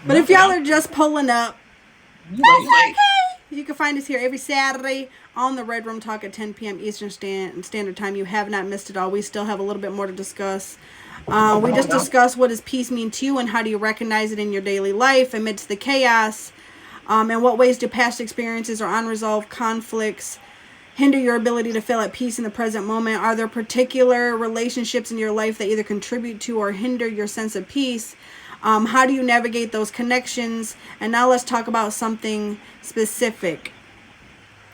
But if y'all are just pulling up, that's okay. You can find us here every Saturday on the Red Room Talk at 10 p.m. Eastern Standard Time. You have not missed it all. We still have a little bit more to discuss. We just discussed what does peace mean to you and how do you recognize it in your daily life amidst the chaos. And what ways do past experiences or unresolved conflicts hinder your ability to feel at peace in the present moment? Are there particular relationships in your life that either contribute to or hinder your sense of peace? How do you navigate those connections? And now let's talk about something specific.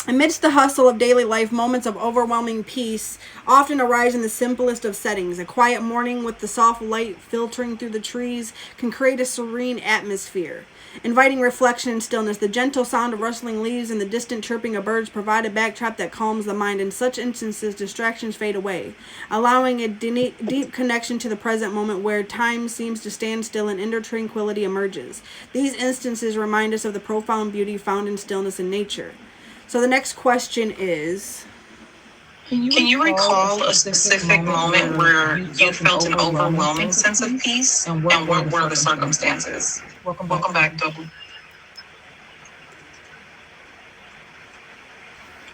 Amidst the hustle of daily life, moments of overwhelming peace often arise in the simplest of settings. A quiet morning with the soft light filtering through the trees can create a serene atmosphere, inviting reflection and stillness. The gentle sound of rustling leaves and the distant chirping of birds provide a backdrop that calms the mind. In such instances, distractions fade away, allowing a deep connection to the present moment where time seems to stand still and inner tranquility emerges. These instances remind us of the profound beauty found in stillness in nature. So the next question is, Can you recall a specific moment where you felt an overwhelming sense of peace, and what were the circumstances? Welcome back, Double.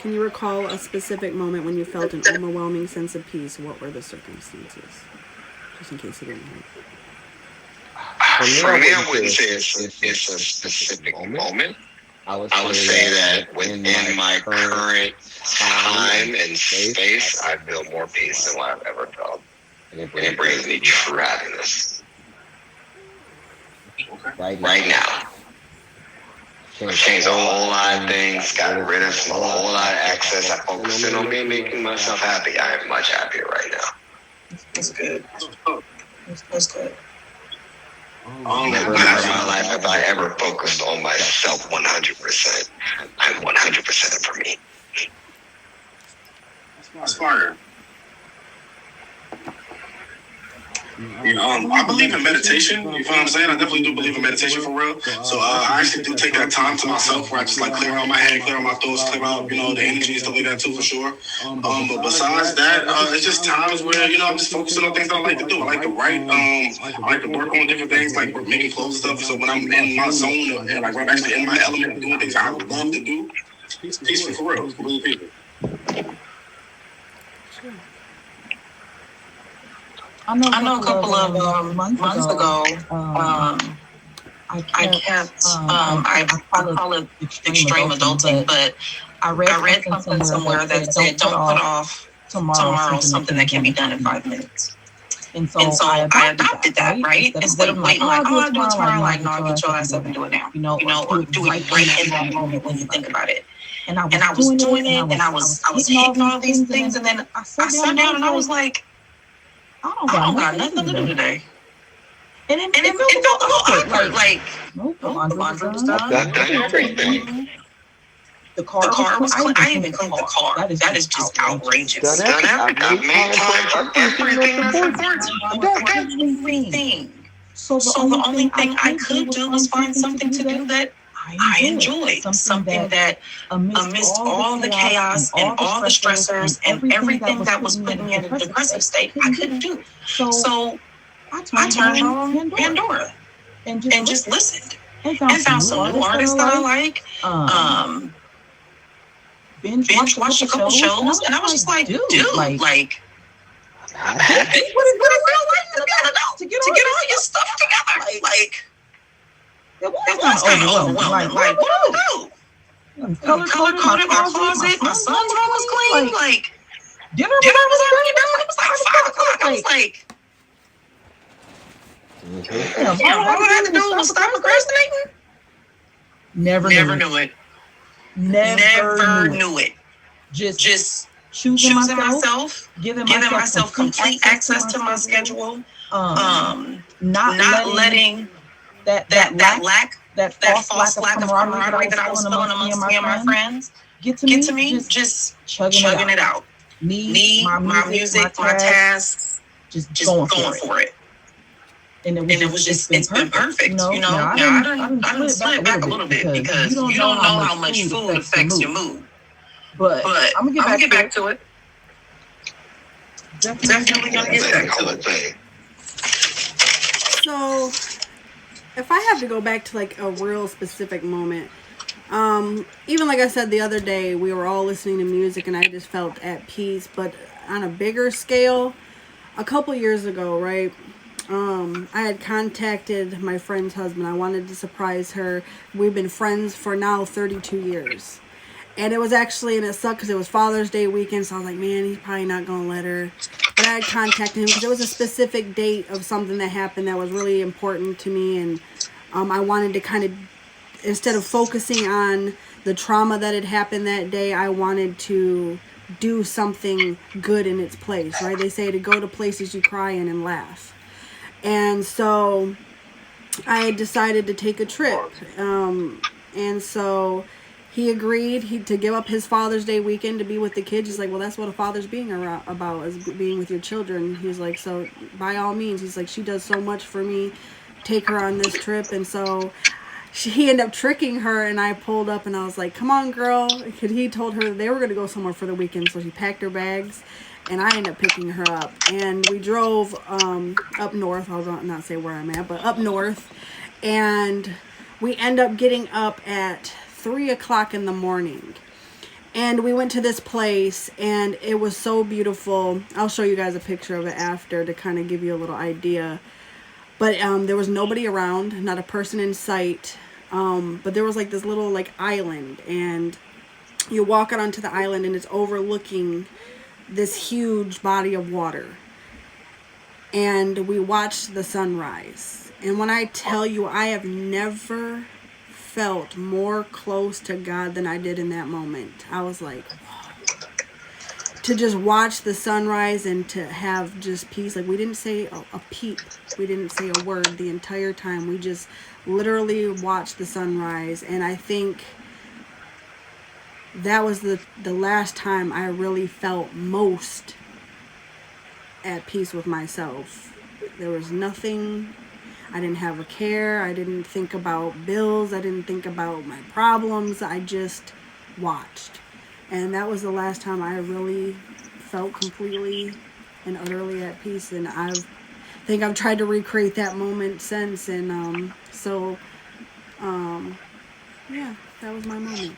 can you recall a specific moment when you felt an overwhelming sense of peace? What were the circumstances? Just in case you didn't hear. For me, I wouldn't say it's a specific moment. I would say that within my current time and space, I feel more peace than what I've ever felt. And it brings me true happiness. Right now. I've changed a whole lot of things, got rid of a whole lot of excess. I focused in on me making myself happy. I am much happier right now. That's good. That's good. Never in my life have I ever focused on myself 100%. I'm 100% for me. That's fire. I believe in meditation. You feel what I'm saying? I definitely do believe in meditation for real. So I actually do take that time to myself where I just like clear out my head, clear out my thoughts, clear out the energy and stuff like that too for sure. But besides that, it's just times where I'm just focusing on things that I like to do. I like to write. I like to work on different things like making clothes and stuff. So when I'm in my zone and like when I'm actually in my element doing things I would love to do, peaceful for real, for real people. I know a couple of months ago, I call it extreme adulting, but I read something somewhere that said don't put off tomorrow something that can be done in 5 minutes. And so I adopted that, right? Instead of waiting like, I'll do it tomorrow, like, no, get your ass up and do it now. Or do it right in that moment when you think about it. And I was doing it, and I was hitting all these things, and then I sat down and I was like, I don't got nothing to do today. And it felt a little awkward. Like, the laundry was done. I've done everything. The car was clean. I didn't even clean the car. That is just outrageous. Done everything. I've made time for everything that's important. I've done everything. So the only thing I could do was find something to do that I enjoyed. Something that amidst all the chaos and all the stressors and everything that was putting me in a depressive state, I couldn't do. So I turned on Pandora and just listened and found some new artists that I like. Binge watched a couple shows, and I was just like, dude, like I'm happy. What a real life to be an adult, to get all your stuff together. Like, it was kind of overwhelming. Like, what do I do? Color-coded my closet. My son's room was clean. Like, dinner was already done. It was like 5 o'clock. I was like, damn, all I had to do was stop procrastinating. Never knew it. Never knew it. Just choosing myself, giving myself complete access to my schedule, not letting that false lack of camaraderie that I was feeling amongst me and my friends get to me, just chugging it out. Me, my music, my tasks, just going for it. And it was just, it's been perfect, you know. Now, I done slid back a little bit because you don't know how much food affects your mood. But I'm gonna get back to it. Definitely gonna get back to it. So, if I have to go back to like a real specific moment, even like I said the other day, we were all listening to music and I just felt at peace. But on a bigger scale, a couple years ago, right? I had contacted my friend's husband. I wanted to surprise her. We've been friends for now 32 years. And it was actually, and it sucked because it was Father's Day weekend, so I was like, man, he's probably not going to let her. But I had contacted him because it was a specific date of something that happened that was really important to me. And I wanted to kind of, instead of focusing on the trauma that had happened that day, I wanted to do something good in its place, right? They say to go to places you cry in and laugh. And so I had decided to take a trip. And so he agreed to give up his Father's Day weekend to be with the kids. He's like, well, that's what a father's being about, is being with your children. He's like, so by all means, he's like, she does so much for me. Take her on this trip. And so he ended up tricking her, and I pulled up and I was like, come on, girl. He told her they were going to go somewhere for the weekend. So she packed her bags. And I ended up picking her up, and we drove up north. I'll not say where I'm at, but up north. And we end up getting up at 3 o'clock in the morning. And we went to this place, and it was so beautiful. I'll show you guys a picture of it after to kind of give you a little idea. But there was nobody around, not a person in sight. But there was like this little like island, and you walk out onto the island, and it's overlooking this huge body of water. And we watched the sunrise. And when I tell you, I have never felt more close to God than I did in that moment. I was like, whoa. To just watch the sunrise and to have just peace. Like, we didn't say a peep. We didn't say a word the entire time. We just literally watched the sunrise. And I think that was the last time I really felt most at peace with myself. There was nothing. I didn't have a care. I didn't think about bills. I didn't think about my problems. I just watched. And that was the last time I really felt completely and utterly at peace. And I think I've tried to recreate that moment since. And yeah, that was my moment.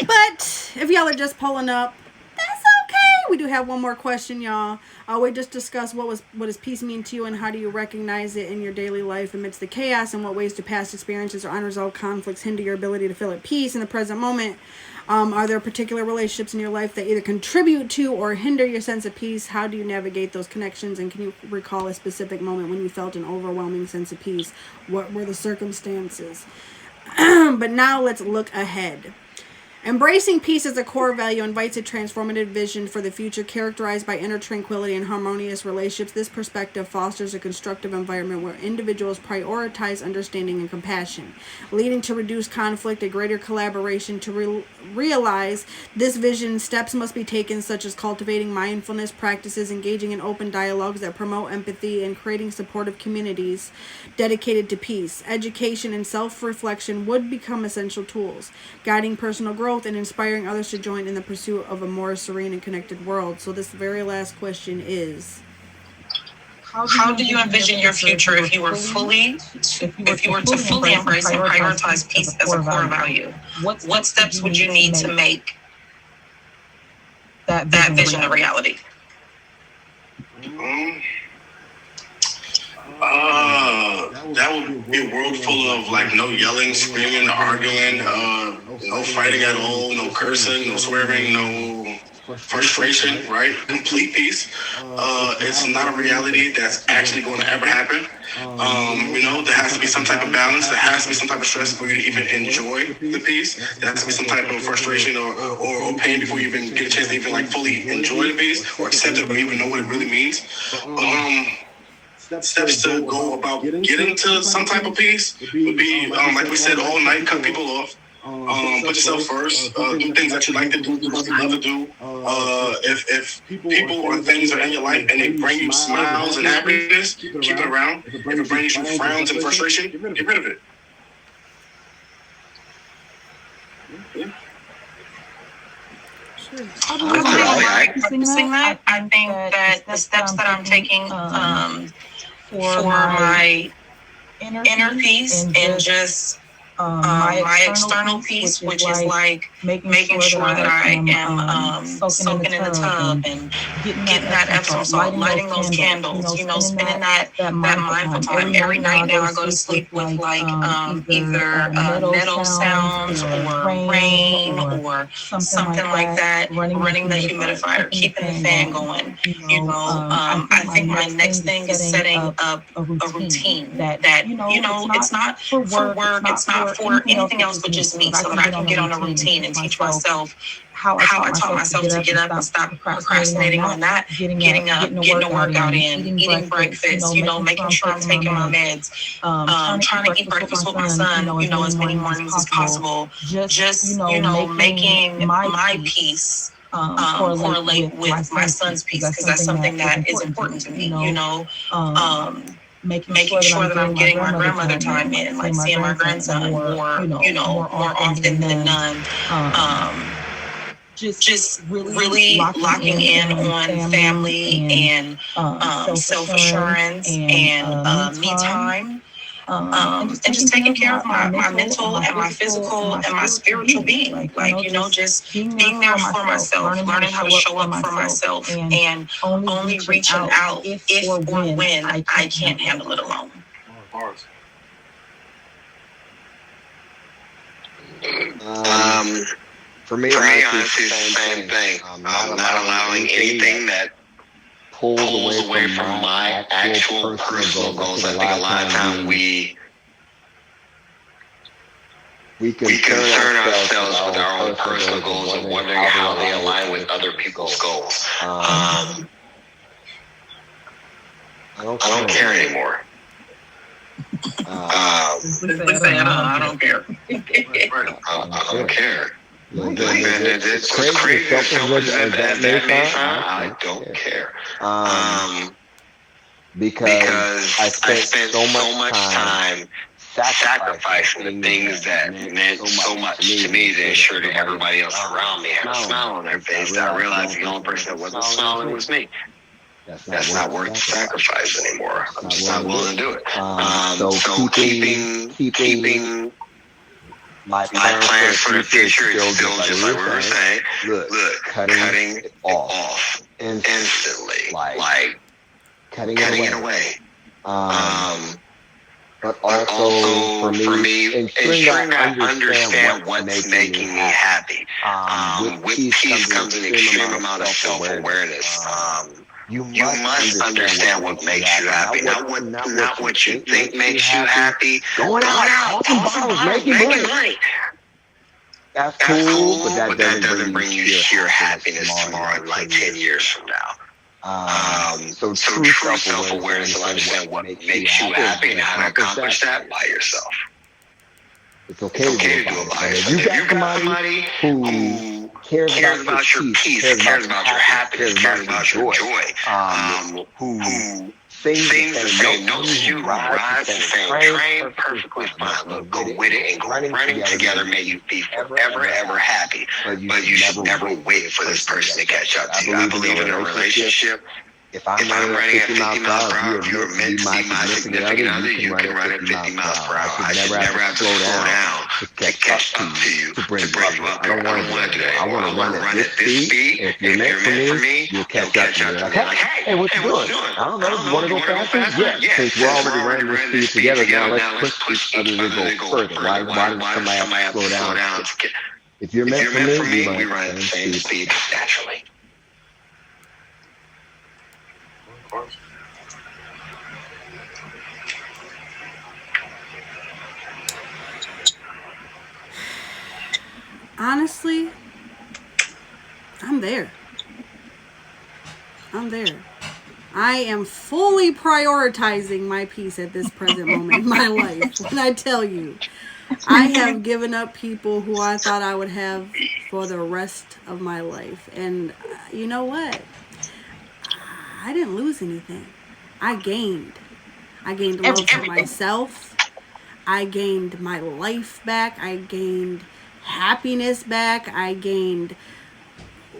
But if y'all are just pulling up, that's okay. We do have one more question, y'all. We just discussed what does peace mean to you, and how do you recognize it in your daily life amidst the chaos, and what ways do past experiences or unresolved conflicts hinder your ability to feel at peace in the present moment? Are there particular relationships in your life that either contribute to or hinder your sense of peace? How do you navigate those connections? And can you recall a specific moment when you felt an overwhelming sense of peace? What were the circumstances? But now let's look ahead. Embracing peace as a core value invites a transformative vision for the future characterized by inner tranquility and harmonious relationships. This perspective fosters a constructive environment where individuals prioritize understanding and compassion, leading to reduced conflict and greater collaboration. To realize this vision, steps must be taken such as cultivating mindfulness practices, engaging in open dialogues that promote empathy, and creating supportive communities dedicated to peace. Education and self-reflection would become essential tools, guiding personal growth and inspiring others to join in the pursuit of a more serene and connected world. So this very last question is, how do you envision your future if you were to fully embrace and prioritize peace as a core value? What steps would you need to make that vision a reality? That would be a world full of like no yelling, screaming, arguing, no fighting at all, no cursing, no swearing, no frustration, right? Complete peace. It's not a reality that's actually going to ever happen. There has to be some type of balance. There has to be some type of stress for you to even enjoy the peace. There has to be some type of frustration or pain before you even get a chance to even like fully enjoy the peace or accept it or even know what it really means. Steps to go about getting to some type of peace would be, like we said, all night, cut people off. Put yourself first. Do things that you like to do what you love to do. If people or things are in your life and they bring you smiles and happiness, keep it around. If it brings you frowns and frustration, get rid of it. I think that the steps that I'm taking for my inner peace and just my external peace, which is like making sure that I am soaking in the tub and getting that Epsom salt, lighting those candles, spending that mindful time. Every night now I go to sleep with like either meadow sounds or rain or something like that, running the humidifier, keeping the fan going. I think my next thing is setting up a routine that it's not for work, it's not for anything else but just me, so that I can get on a routine and teach myself how I taught myself to get up and stop procrastinating on that, getting up, getting a workout in, eating breakfast, making sure I'm taking my meds, trying to eat breakfast with my son, as many mornings as possible, just making my peace correlate with my son's peace, because that's something that is important to me, making sure that I'm getting my grandmother time in, like seeing my grandson more often than none. Just really locking in on family and self-assurance and me time. And just taking care of my mental and my physical and my spiritual being. Just being there for myself, learning how to show up for myself, and only reaching out if or when I can't handle it alone. For me, honestly, it's the same thing. Not allowing anything that pulls away from my actual personal goals. I think a lot of time we concern ourselves with our own personal goals and wondering how they align with other people's goals. I don't care anymore. I don't care. I don't care. It's crazy. Selfish as that may sound, I don't care. Because I spent so much time sacrificing the things that meant so much to me to ensure that everybody else around me had a smile on their face. I realized the only person that wasn't smiling was me. That's not worth the sacrifice anymore. I'm just not willing to do it. So keeping my plans for the future is still just like we were saying. Look, cutting it off instantly, like cutting it away. But also for me, ensuring that I understand what's making me happy. With peace comes an extreme amount of self-awareness. You must understand what makes you happy, not what you think makes you happy. Going out, popping bottles, making money. That's That's cool, cool, but that but that doesn't doesn't bring bring you you sheer sheer happiness happiness tomorrow, tomorrow, like like 10 10 years years from from now. now. So So true true self-awareness self-awareness and is understanding what what makes you makes you happy happy and and how how to to accomplish accomplish that that by by yourself. yourself. It's okay It's to do okay it to by do it by yourself. If yourself. you If got you got somebody somebody who who cares cares about your about your peace, peace, cares cares about your about your happiness, happiness, cares cares about your about your joy, joy, who who sings the sings the same same notes as notes as you, you, who who rides the rides the same same train, train, perfectly perfectly fine. fine. Look, go Look, with go it with and it go and go running running together. May together. you May be you be forever, forever, ever ever happy. happy. But you But should you should never never wait wait for for this this person person to to catch catch up up to to you. you. I I believe believe in in a a relationship. relationship. If I'm If running I'm at running at 50 miles 50 per miles hour, per if you hour, are if you are meant to be meant to my be my significant other, significant you other, can you run can at run 50 at 50 miles per miles per hour. I hour. should I never should have never to have to slow slow down down to to catch up catch to up to you, you, to bring to you up bring you there. up I there. don't I want to don't do that want to do anymore. that I anymore. want I to want run to at run this at this speed. speed. If you're If meant you're for meant for me, me, you'll you'll catch up to catch me. up You're to like, me. hey, Like, hey, what you hey, what doing? you doing? I don't I know. don't You know. want to You go want to go faster? faster? Yeah. Yes. Since we're Since we're already already running this running this speed speed together, now together, let's now let's push each push other each to other go to go further. further. Why does Why does somebody have to somebody have slow to slow down to down get? to get? If you're If meant you're for meant me, for we me, run we at the run at the same same speed. speed naturally. Of course. Honestly, I'm there. I'm there. I am fully prioritizing my peace at this present moment in my life. When I tell you, I have given up people who I thought I would have for the rest of my life. And you know what? I didn't lose anything. I gained. I gained love for Everything. myself. I gained my life back. I gained happiness back. I gained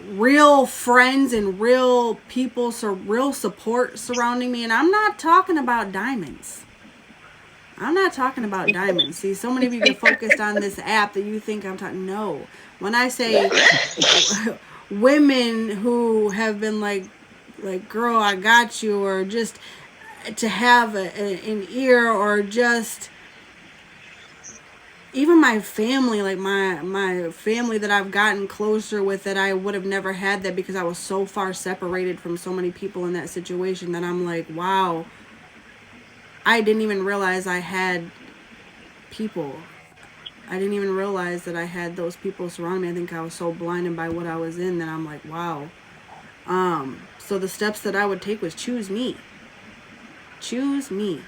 real friends and real people, so real support surrounding me. And I'm not talking about diamonds. I'm not talking about diamonds. See, so many of you get focused on this app that you think I'm talking. No. When I say women who have been like, girl, I got you, or just to have an ear, or just even my family, like my family that I've gotten closer with, that I would have never had that because I was so far separated from so many people in that situation, that I'm like, wow, I didn't even realize I had people. I didn't even realize that I had those people surrounding me. I think I was so blinded by what I was in that I'm like, wow. So the steps that I would take was choose me. Choose me.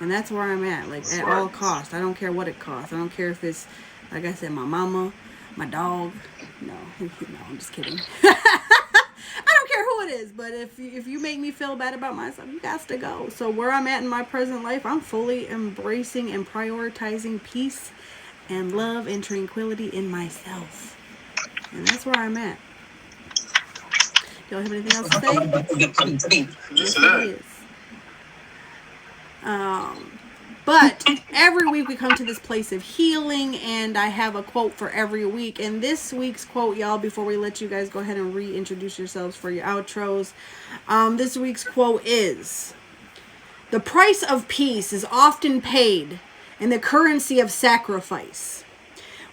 And that's where I'm at, like, at all costs. I don't care what it costs. I don't care if it's, like I said, my mama, my dog. No, no, I'm just kidding. I don't care who it is, but if you make me feel bad about myself, you got to go. So where I'm at in my present life, I'm fully embracing and prioritizing peace and love and tranquility in myself. And that's where I'm at. Do y'all have anything else to say? Yes, it is. But every week we come to this place of healing, and I have a quote for every week. And this week's quote, y'all, before we let you guys go ahead and reintroduce yourselves for your outros, this week's quote is, "The price of peace is often paid in the currency of sacrifice.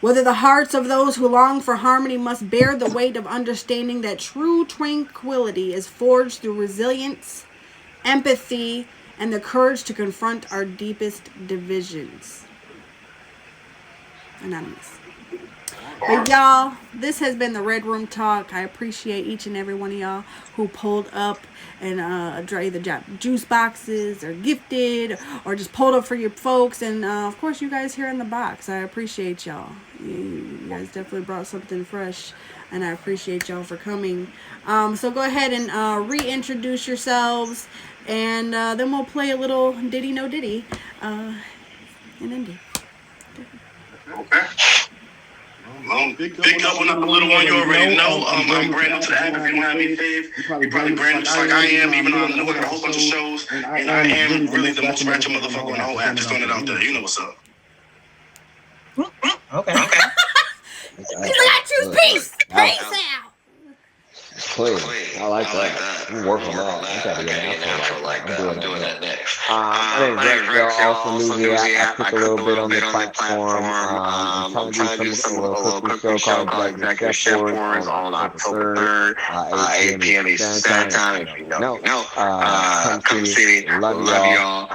Whether the hearts of those who long for harmony must bear the weight of understanding that true tranquility is forged through resilience, empathy, and the courage to confront our deepest divisions." Anonymous. But y'all, this has been the Red Room Talk. I appreciate each and every one of y'all who pulled up and either dropped juice boxes or gifted or just pulled up for your folks. And of course, you guys here in the box. I appreciate y'all. You guys definitely brought something fresh, and I appreciate y'all for coming. So go ahead and reintroduce yourselves, and then we'll play a little Diddy No Diddy and Indy. Okay. Big couple, not the little one. You already know. I'm brand new to the app. If you don't have me fave, you're probably brand new just like I am. Even though I'm new, I got a whole bunch of shows, and I am really the most ratchet motherfucker on the whole app. Just throwing it out there. You know what's up. Okay. He's like, I choose peace. Peace out. It's clean. I like that. I'm working on that. I gotta get an outro like that. I'm doing that next. My name is Rex, y'all. Also new to the app. I cook a little bit on the platform. I'm trying to do some a little cooking show called Executive Chef Wars on October 3rd, 8 p.m. Eastern Standard Time. If you know, you know. Come see me. Love y'all.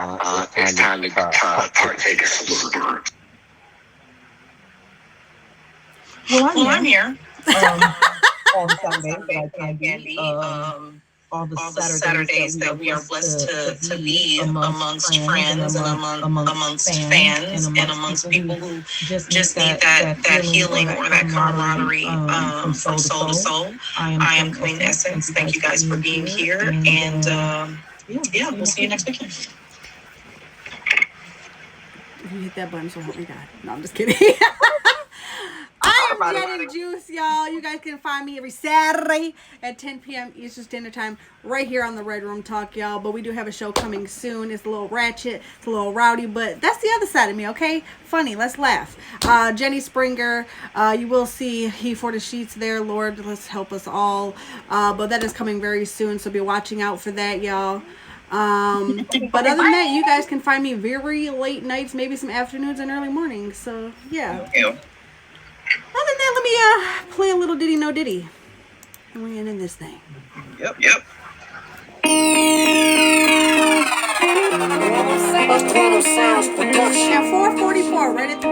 It's time to partake of some sport. Well, I'm here. On Sundays, but I can be all the Saturdays that we are blessed to be amongst friends and amongst fans and amongst people who just need that healing or that camaraderie from soul to soul. I am Queen Essence. Thank you guys for being here, and yeah, we'll see you next weekend. You hit that button, so help me God. No, I'm just kidding. I'm Jenny Juice, y'all. You guys can find me every Saturday at 10 p.m. Eastern Standard Time right here on the Red Room Talk, y'all. But we do have a show coming soon. It's a little ratchet, it's a little rowdy, but that's the other side of me, okay? Funny, let's laugh. Jenny Springer, you will see He for the Sheets there. Lord, let's help us all. But that is coming very soon, so be watching out for that, y'all. But other than that, you guys can find me very late nights, maybe some afternoons and early mornings. So, yeah. Other than that, let me play a little Diddy No Diddy. And we end this thing. Yep. Now 4:44, right at the